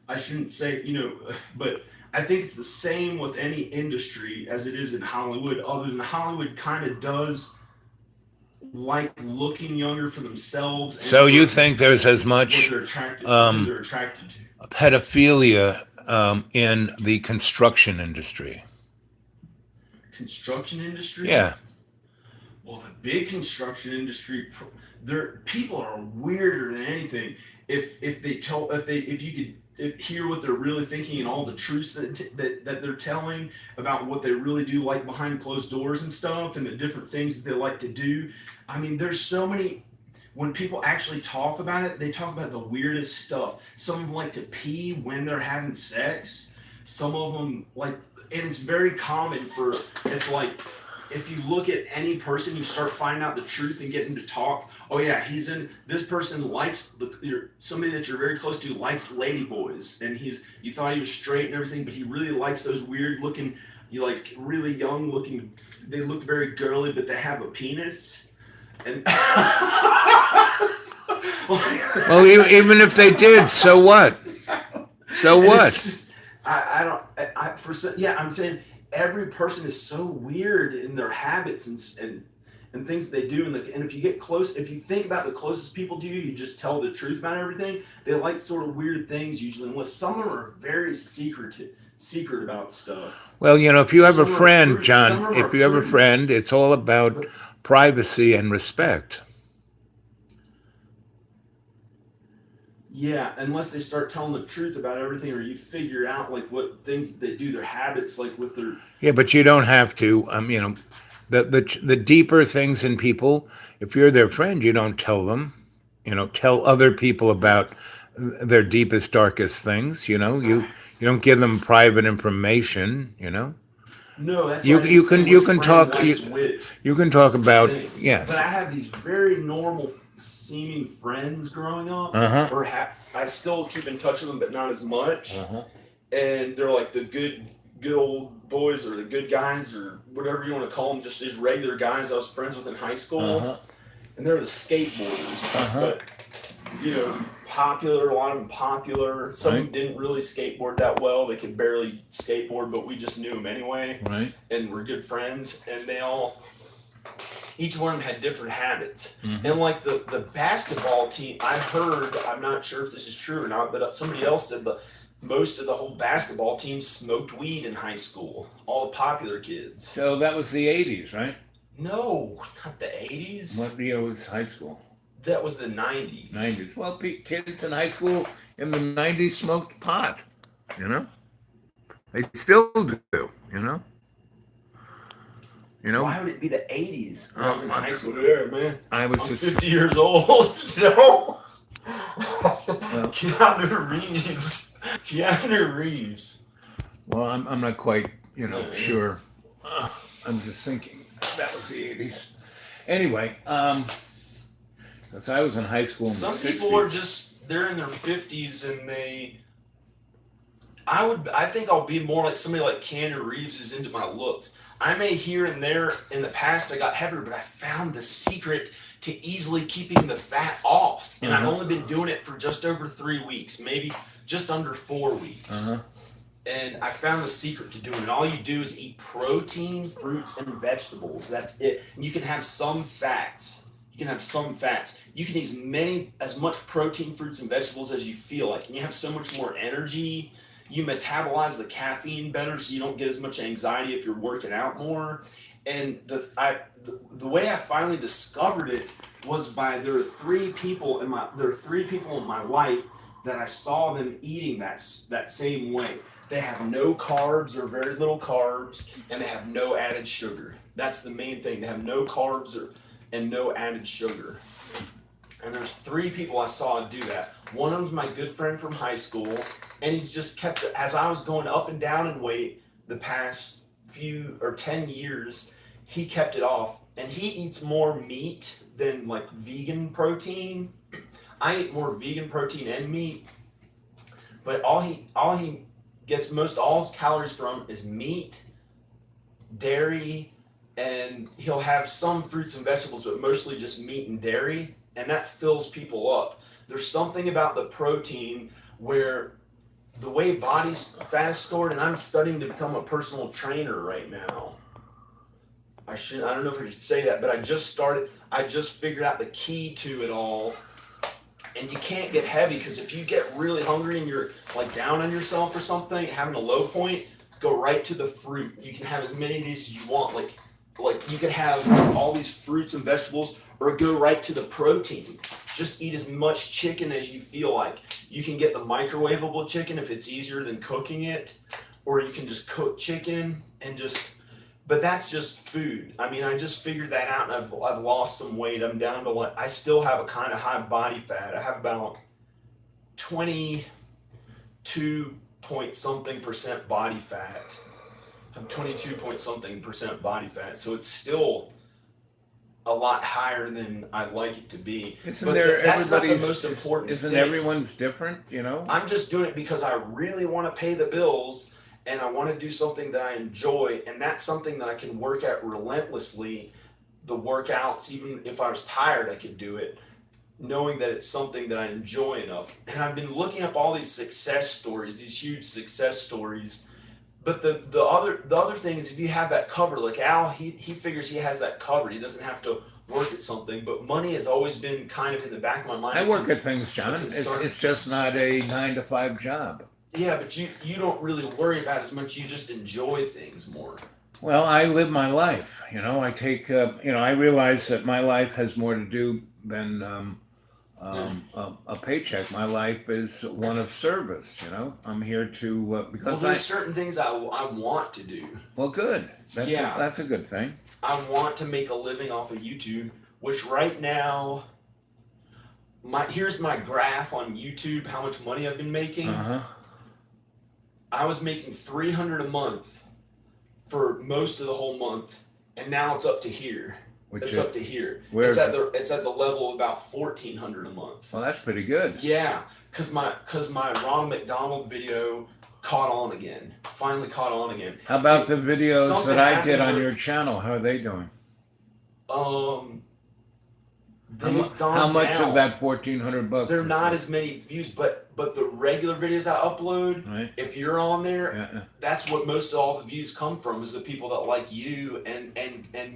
I shouldn't say, but I think it's the same with any industry as it is in Hollywood, other than Hollywood kind of does like looking younger for themselves and So you for think there's as what much they're attracted, who they're attracted to. pedophilia in the construction industry? Construction industry. Yeah. Well, the big construction industry, there people are weirder than anything. If you could hear what they're really thinking and all the truths that they're telling about what they really do like behind closed doors and stuff, and the different things that they like to do. I mean, there's so many. When people actually talk about it, they talk about the weirdest stuff. Some of them like to pee when they're having sex. Some of them like, and it's very common for. It's like if you look at any person, you start finding out the truth and getting to talk. Oh yeah, he's in. This person likes somebody that you're very close to likes lady boys, and you thought he was straight and everything, but he really likes those weird looking, you like really young looking. They look very girly, but they have a penis, and Well, even if they did, so what? So and what? it's just I don't yeah, I'm saying every person is so weird in their habits and things they do, and if you get close, if you think about the closest people to you, you just tell the truth about everything. They like sort of weird things usually, unless some of them are very secret about stuff. Well, if you have a Some of them are friend, prude. Some of John, them are if you have a prudes, friend, it's all about but privacy and respect. yeah, unless they start telling the truth about everything, or you figure out like what things that they do, their habits, like with their Yeah, but you don't have to. The deeper things in people. If you're their friend, you don't tell them. Tell other people about their deepest, darkest things. You don't give them private information. no, that's You like you can saying you which can friend talk likes which you can talk about thing. But yes. I have these very normal seeming friends growing up, Uh huh. or I still keep in touch with them, but not as much. Uh huh. And they're like the good old boys, or the good guys, or whatever you want to call them, just these regular guys I was friends with in high Uh school. huh. And they're the skateboarders, Uh huh. but popular. A lot of them popular. Some of Right. them didn't really skateboard that well. They could barely skateboard, but we just knew them anyway, Right. and we're good friends. And each one of them had different habits. Mm-hmm. And like the basketball team, I heard, I'm not sure if this is true or not, but somebody else said most of the whole basketball team smoked weed in high school. All the popular kids. So that was the '80s, right? No, not the 80s. What year was high school? That was the 90s. 90s. Well, kids in high school in the 90s smoked pot, you know? They still do, you know? You know, Why would it be the 80s? When I was in Oh, high school. Yeah, man. I was I'm just 50 years old. No. well, Keanu Reeves. Keanu Reeves. well, I'm not quite, you know, sure. I'm just thinking that was the 80s. Anyway, because I was in high school in Some the 60s. people are just, they're in their 50s and I think I'll be more like somebody like Keanu Reeves who's into my looks. I may here and there in the past I got heavier, but I found the secret to easily keeping the fat off. And I've only been doing it for just over 3 weeks, maybe just under 4 weeks. And I found the secret to doing it. All you do is eat protein, fruits, and vegetables. That's it. And you can have some fats. You can eat as much protein, fruits, and vegetables as you feel like. And you have so much more energy. You metabolize the caffeine better, so you don't get as much anxiety if you're working out more. And the way I finally discovered it was there are three people in my life that I saw them eating that same way. They have no carbs or very little carbs, and they have no added sugar. That's the main thing. They have no carbs and no added sugar. And there's 3 people I saw do that. One of them's my good friend from high school, and he's just kept it. As I was going up and down in weight the past 10 years, he kept it off. And he eats more meat than like vegan protein. I eat more vegan protein and meat, but all he gets all his calories from is meat, dairy, and he'll have some fruits and vegetables, but mostly just meat and dairy, and that fills people up. There's something about the protein where the way body fat is stored, and I'm studying to become a personal trainer right now. I don't know if I should say that, but I just figured out the key to it all. And you can't get heavy, because if you get really hungry and you're like down on yourself or something, having a low point, go right to the fruit. You can have as many of these as you want. Like you could have all these fruits and vegetables, or go right to the protein. Just eat as much chicken as you feel like. You can get the microwavable chicken if it's easier than cooking it, or you can just cook chicken and but that's just food. I mean, I just figured that out, and I've lost some weight. I'm down to I still have a kind of high body fat. I have about 22 point something percent body fat. I'm 22 point something percent body fat. So it's still a lot higher than I'd like it to be. Isn't that's not the most important Isn't thing. everyone's different, you know? I'm just doing it because I really want to pay the bills, and I want to do something that I enjoy, and that's something that I can work at relentlessly. The workouts, even if I was tired, I could do it, knowing that it's something that I enjoy enough. And I've been looking up all these success stories, these huge success stories. But the other thing is, if you have that covered, like Al, he figures he has that covered. He doesn't have to work at something. But money has always been kind of in the back of my mind. I work at things, John. It's just not a 9-to-5 job. Yeah, but you don't really worry about it as much. You just enjoy things more. Well, I live my life. You know, I realize that my life has more to do than a paycheck. My life is one of service. You know, I'm here to because there's certain things I want to do. Well, good. That's a good thing. I want to make a living off of YouTube, which right now, here's my graph on YouTube. How much money I've been making. I was making $300 a month for most of the whole month, and now it's up to here. Up to here. It's at the level of about $1,400 a month. Well, that's pretty good. Yeah, because my Ronald McDonald video finally caught on again. How about the videos that I did on your channel? How are they doing? How much of that $1,400? They're not as many views, but the regular videos I upload, right. If you're on there, that's what most of all the views come from, is the people that like you and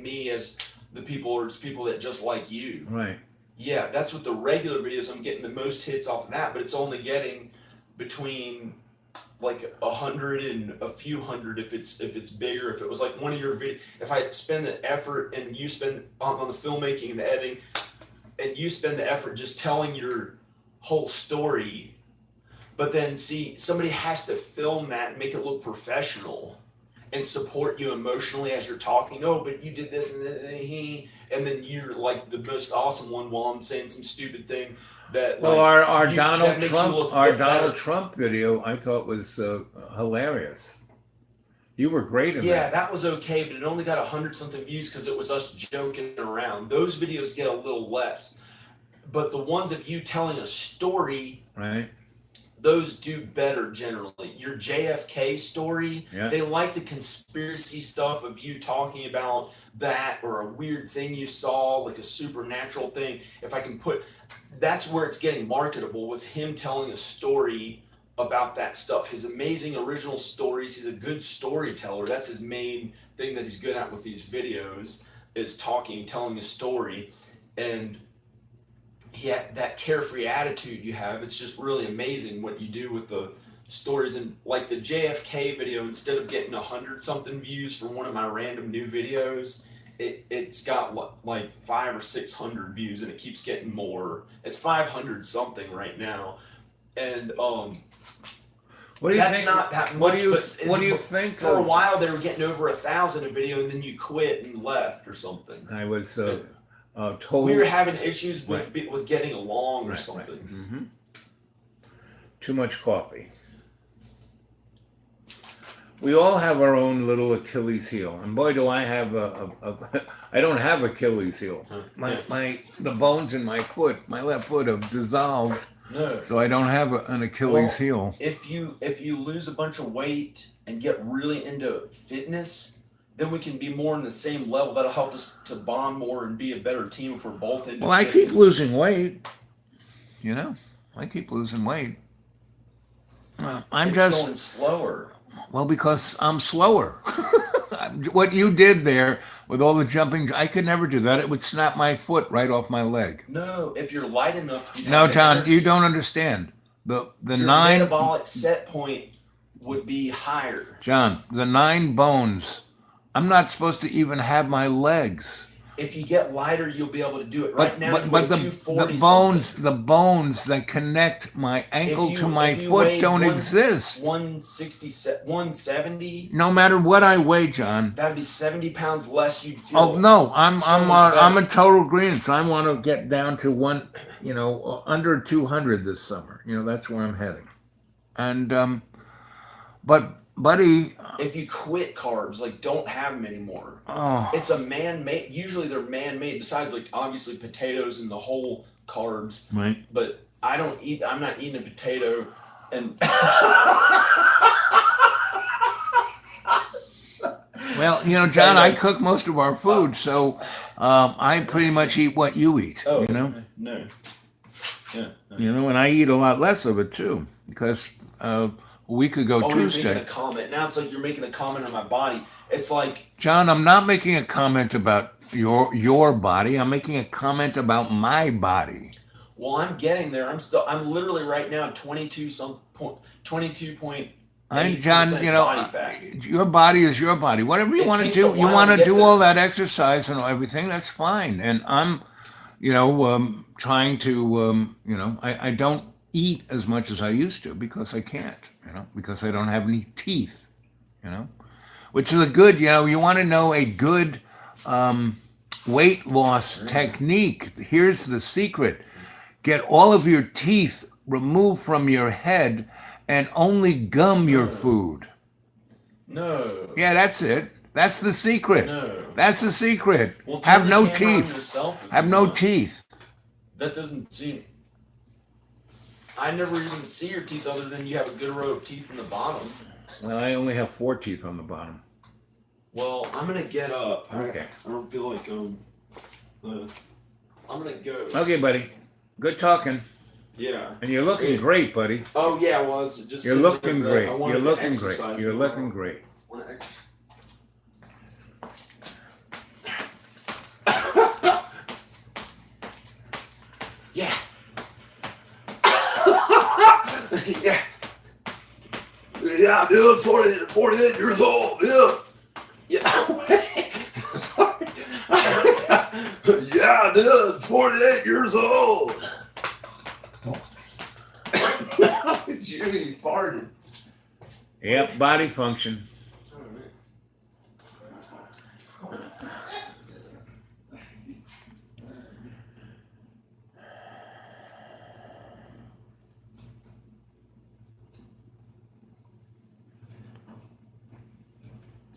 me as the people, or it's people that just like you. Right. Yeah, that's what the regular videos, I'm getting the most hits off of that, but it's only getting between like 100 and a few hundred if it's bigger. If it was like one of your videos, if I spend the effort and you spend on the filmmaking and the editing, and you spend the effort just telling your whole story, but then see somebody has to film that and make it look professional and support you emotionally as you're talking. Oh, but you did this and then you're like the most awesome one while I'm saying some stupid thing that Well, like, our you- Donald that makes you Trump, look our better. Donald Trump video, I thought was hilarious. You were great in Yeah, that. that was okay, but it only got 100-something views because it was us joking around. Those videos get a little less, but the ones of you telling a story, Right? those do better generally. Your JFK story, Yeah. they like the conspiracy stuff of you talking about that or a weird thing you saw, like a supernatural thing. If I can put, that's where it's getting marketable with him telling a story about that stuff. His amazing original stories. He's a good storyteller. That's his main thing that he's good at with these videos is talking, telling a story. And he had that carefree attitude you have. It's just really amazing what you do with the stories. And like the JFK video, instead of getting 100-something views for one of my random new videos, it's got like 500 or 600 views, and it keeps getting more. It's 500 something right now, and What do you that's think? not that much. What do you but What do you think? For a of- while, they were getting over 1,000 a video, and then you quit and left or something. I was told. We were having issues with with getting along or Right, something. hmm Too much coffee. We all have our own little Achilles heel, and boy, do I have I don't have Achilles heel. The bones in my foot, my left foot, have dissolved, No. so I don't have an Achilles heel. If you lose a bunch of weight and get really into fitness, then we can be more on the same level. That'll help us to bond more and be a better team if we're both into Well, I fitness. keep losing weight. You know, I keep losing weight. I'm It's just going slower. because I'm slower. What you did there with all the jumping, I could never do that. It would snap my foot right off my leg. No, if you're light enough. you'd No, have the John, energy. you don't understand. The Your 9 metabolic set point would be higher. John, the 9 bones. I'm not supposed to even have my legs. If you get lighter, you'll be able to do it. Right But now, but, you but weigh the 240 bones that connect my ankle to my if you foot weighed don't exist. 160, 170. No matter what I weigh, John. That'd be 70 pounds less. You'd feel. Oh no, I'm so much better. I'm a total green. So I want to get down to under 200 this summer. That's where I'm heading. And but buddy, If you quit carbs, like don't have them anymore. oh, It's a man-made. Usually they're man-made. Besides, like obviously potatoes and the whole carbs. right. But I don't eat. I'm not eating a potato. And Well, John, I cook most of our food, so I pretty much eat what you eat. no. Yeah. And I eat a lot less of it too, because a week ago Oh, you're making Tuesday, a comment. Now it's like you're making a comment on my body. It's like John, I'm not making a comment about your body. I'm making a comment about my body. well, I'm getting there. I'm literally right now 22.8% John, body fat. your body is your body. Whatever you It want to takes do, a you while want to to get do there. all that exercise and everything. That's fine. And I'm, trying to, I don't eat as much as I used to because I can't, because I don't have any teeth, which is a good, you want to know a good weight loss technique. Here's the secret. Get all of your teeth removed from your head and only gum your food. No. Yeah, that's it. That's the secret. No. That's the secret. Well, Have turn no the camera on teeth. yourself if Have you no want. teeth. That doesn't seem. I never even see your teeth other than you have a good row of teeth in the bottom. Well, I only have 4 teeth on the bottom. Well, I'm gonna get up. Okay. I don't feel like I'm gonna go. Okay, buddy. Good talking. Yeah. And you're looking Yeah. great, buddy. Oh yeah, well, it's just. You're sitting looking there, great. I wanted You're to looking great. exercise You're more. looking great. Wanna ex- Yeah. Yeah. Yeah, dude, 48 years old. Yeah. Yeah. Yeah, dad, 48 years old. Jimmy farted. Yep, body function.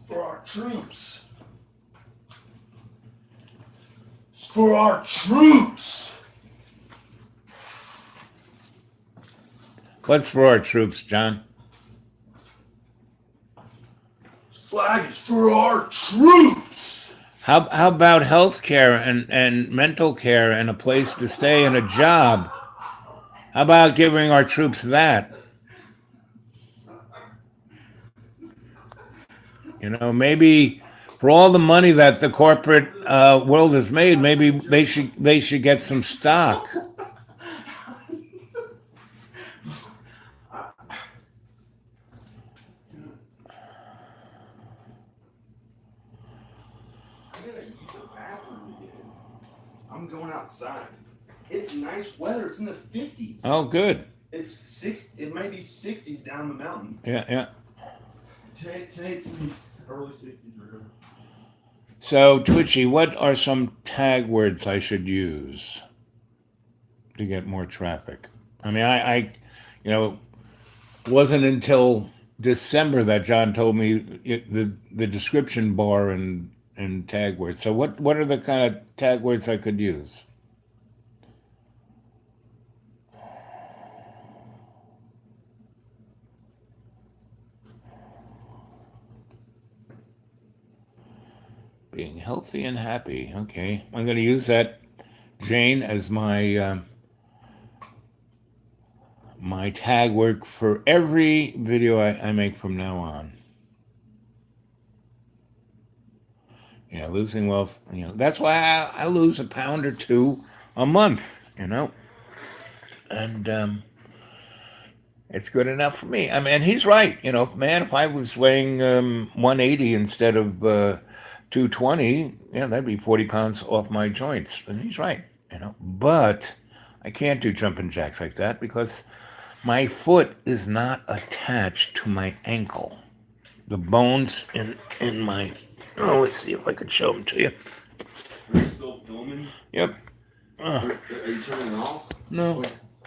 For our troops. It's for our troops. What's for our troops, John? This flag is for our troops. How about health care and mental care and a place to stay and a job? How about giving our troops that? You know, maybe for all the money that the corporate world has made, maybe they should get some stock. I'm going outside. It's nice weather. It's in the 50s. Oh, good. It's six. It might be 60s down the mountain. Yeah. Today it's in the early 60s or whatever. So, Twitchy, what are some tag words I should use to get more traffic? I mean, I wasn't until December that John told me the description bar and tag words. So, what are the kind of tag words I could use? Being healthy and happy. Okay, I'm going to use that, Jane, as my my tag word for every video I make from now on. Yeah, losing wealth. You know, that's why I lose a pound or two a month. You know, and it's good enough for me. I mean, he's right. You know, man, if I was weighing 180 instead of 220, yeah, that'd be 40 pounds off my joints. And he's right, you know. But I can't do jumping jacks like that because my foot is not attached to my ankle. The bones in my... Oh, let's see if I can show them to you. Are you still filming? Yep. Are you turning it off? No,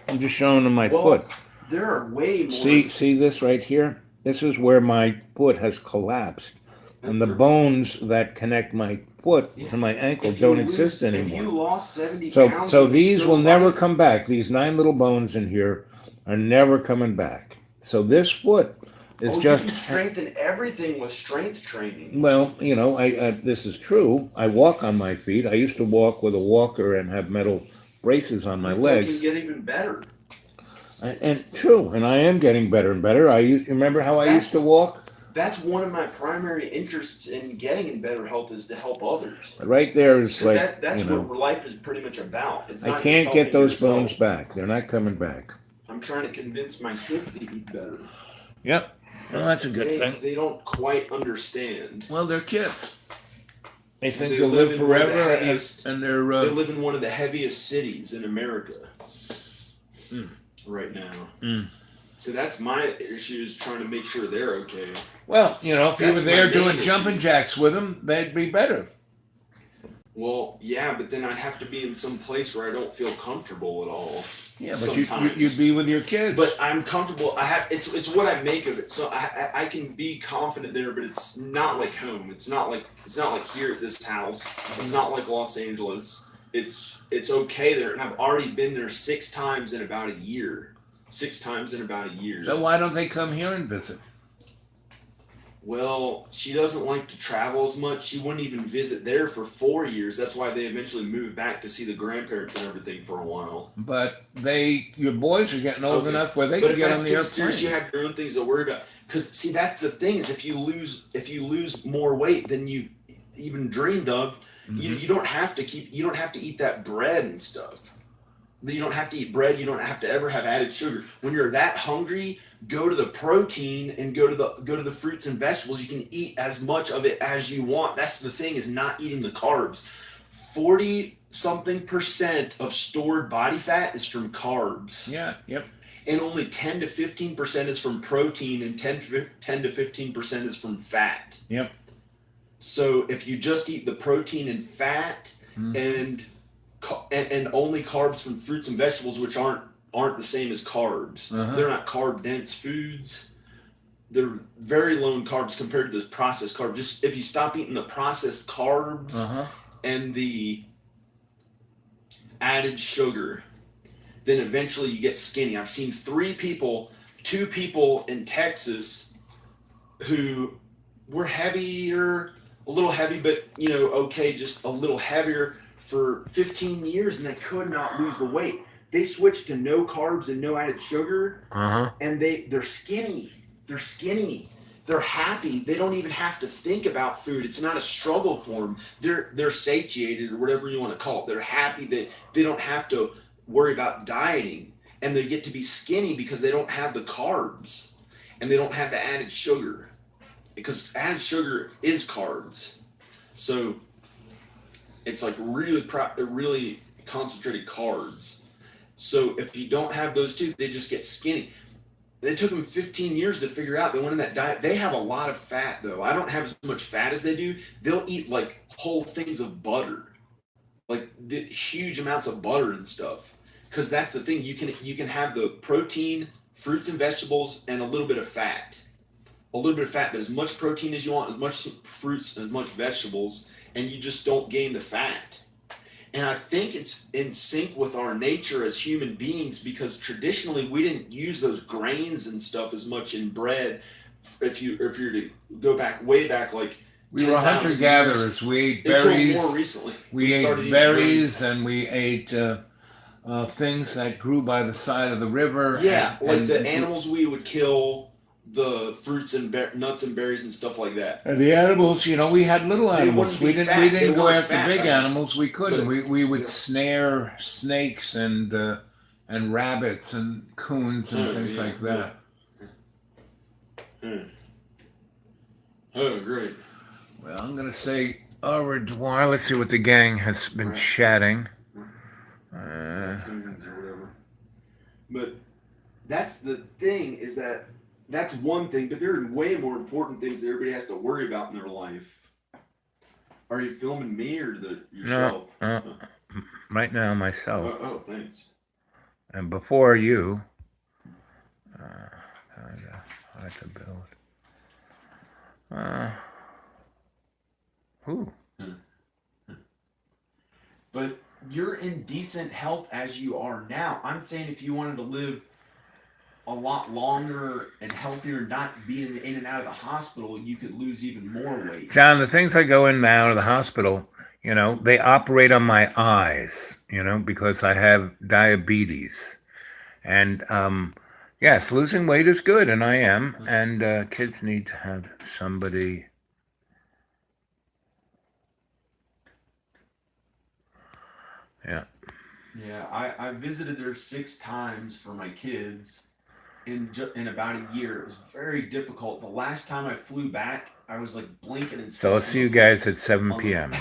I'm just showing them my Well, foot. there are way more. See this right here? This is where my foot has collapsed. And the bones that connect my foot to my ankle don't exist anymore. If you lost 70 So pounds, so you'd be these so will never light. come back. These 9 little bones in here are never coming back. So this foot is just... You can strengthen everything with strength training. Well, you know, I this is true. I walk on my feet. I used to walk with a walker and have metal braces on my legs. You can get even better. And true, and I am getting better and better. Remember how I used to walk? That's one of my primary interests in getting in better health is to help others. Right there is 'Cause like, that's you know, what life is pretty much about. It's I not can't just get helping those yourself. bones back. They're not coming back. I'm trying to convince my kids to eat better. Yep. Well, that's a good thing. They don't quite understand. Well, they're kids. They think They they'll live live in one of the forever, heaviest- and they're They live in one of the heaviest cities in America right now. So that's my issue, is trying to make sure they're okay. well, you know, if you were That's there my doing main jumping issue. jacks with them, they'd be better. Well, yeah, but then I'd have to be in some place where I don't feel comfortable at all. Yeah, but Sometimes. you'd be with your kids. But I'm comfortable. It's what I make of it. So I can be confident there, but it's not like home. It's not like here at this house. It's not like Los Angeles. It's okay there, and I've already been there 6 times in about a year. 6 times in about a year. So why don't they come here and visit? Well, she doesn't like to travel as much. She wouldn't even visit there for 4 years. That's why they eventually moved back to see the grandparents and everything for a while. But your boys are getting old Okay. enough where they But can if get that's on the too airplane. serious, you have your own things to worry about. Because see, that's the thing, is if you lose more weight than you even dreamed of, you don't have to eat that bread and stuff. You don't have to eat bread. You don't have to ever have added sugar. When you're that hungry, go to the protein and go to the fruits and vegetables. You can eat as much of it as you want. That's the thing, is not eating the carbs. 40 something percent of stored body fat is from carbs. Yeah. Yep. And only 10 to 15% is from protein, and 10 to 15% is from fat. Yep. So if you just eat the protein and fat and only carbs from fruits and vegetables, which aren't the same as carbs. They're not carb dense foods. They're very low in carbs compared to this processed carbs. Just if you stop eating the processed carbs and the added sugar, then eventually you get skinny. I've seen two people in Texas who were heavier, a little heavy, but okay, just a little heavier for 15 years, and they could not lose the weight. They switched to no carbs and no added sugar, and they're skinny. They're skinny. They're happy. They don't even have to think about food. It's not a struggle for them. They're satiated, or whatever you want to call it. They're happy that they don't have to worry about dieting, and they get to be skinny because they don't have the carbs and they don't have the added sugar, because added sugar is carbs. So it's like really concentrated carbs. So if you don't have those two, they just get skinny. It took them 15 years to figure out they went in that diet. They have a lot of fat though. I don't have as much fat as they do. They'll eat like whole things of butter, like the huge amounts of butter and stuff. Because that's the thing. You can have the protein, fruits and vegetables, and a little bit of fat. A little bit of fat, but as much protein as you want, as much fruits, as much vegetables, and you just don't gain the fat. And I think it's in sync with our nature as human beings, because traditionally we didn't use those grains and stuff as much in bread. If you're to go way back, like we were hunter gatherers. We ate berries. More recently, we ate berries, and we ate things that grew by the side of the river. Yeah, like the animals we would kill, the fruits and nuts and berries and stuff like that. And the animals, we had little animals. We didn't go after big animals. We couldn't. We would snare snakes and rabbits and coons and things like that. Oh, great. Well, I'm going to say au revoir. Let's see what the gang has been chatting. But that's the thing, is that that's one thing, but there are way more important things that everybody has to worry about in their life. Are you filming me or yourself? No, right now, myself. Oh, thanks. And before you, hard to build. Who? But you're in decent health as you are now. I'm saying if you wanted to live a lot longer and healthier, not being in and out of the hospital, you could lose even more weight. John, the things I go in and out of the hospital, they operate on my eyes, because I have diabetes. And yes, losing weight is good, and I am. And kids need to have somebody. Yeah. Yeah, I visited there 6 times for my kids in about a year. It was very difficult. The last time I flew back, I was like blinking and So I'll see you guys at 7 p.m.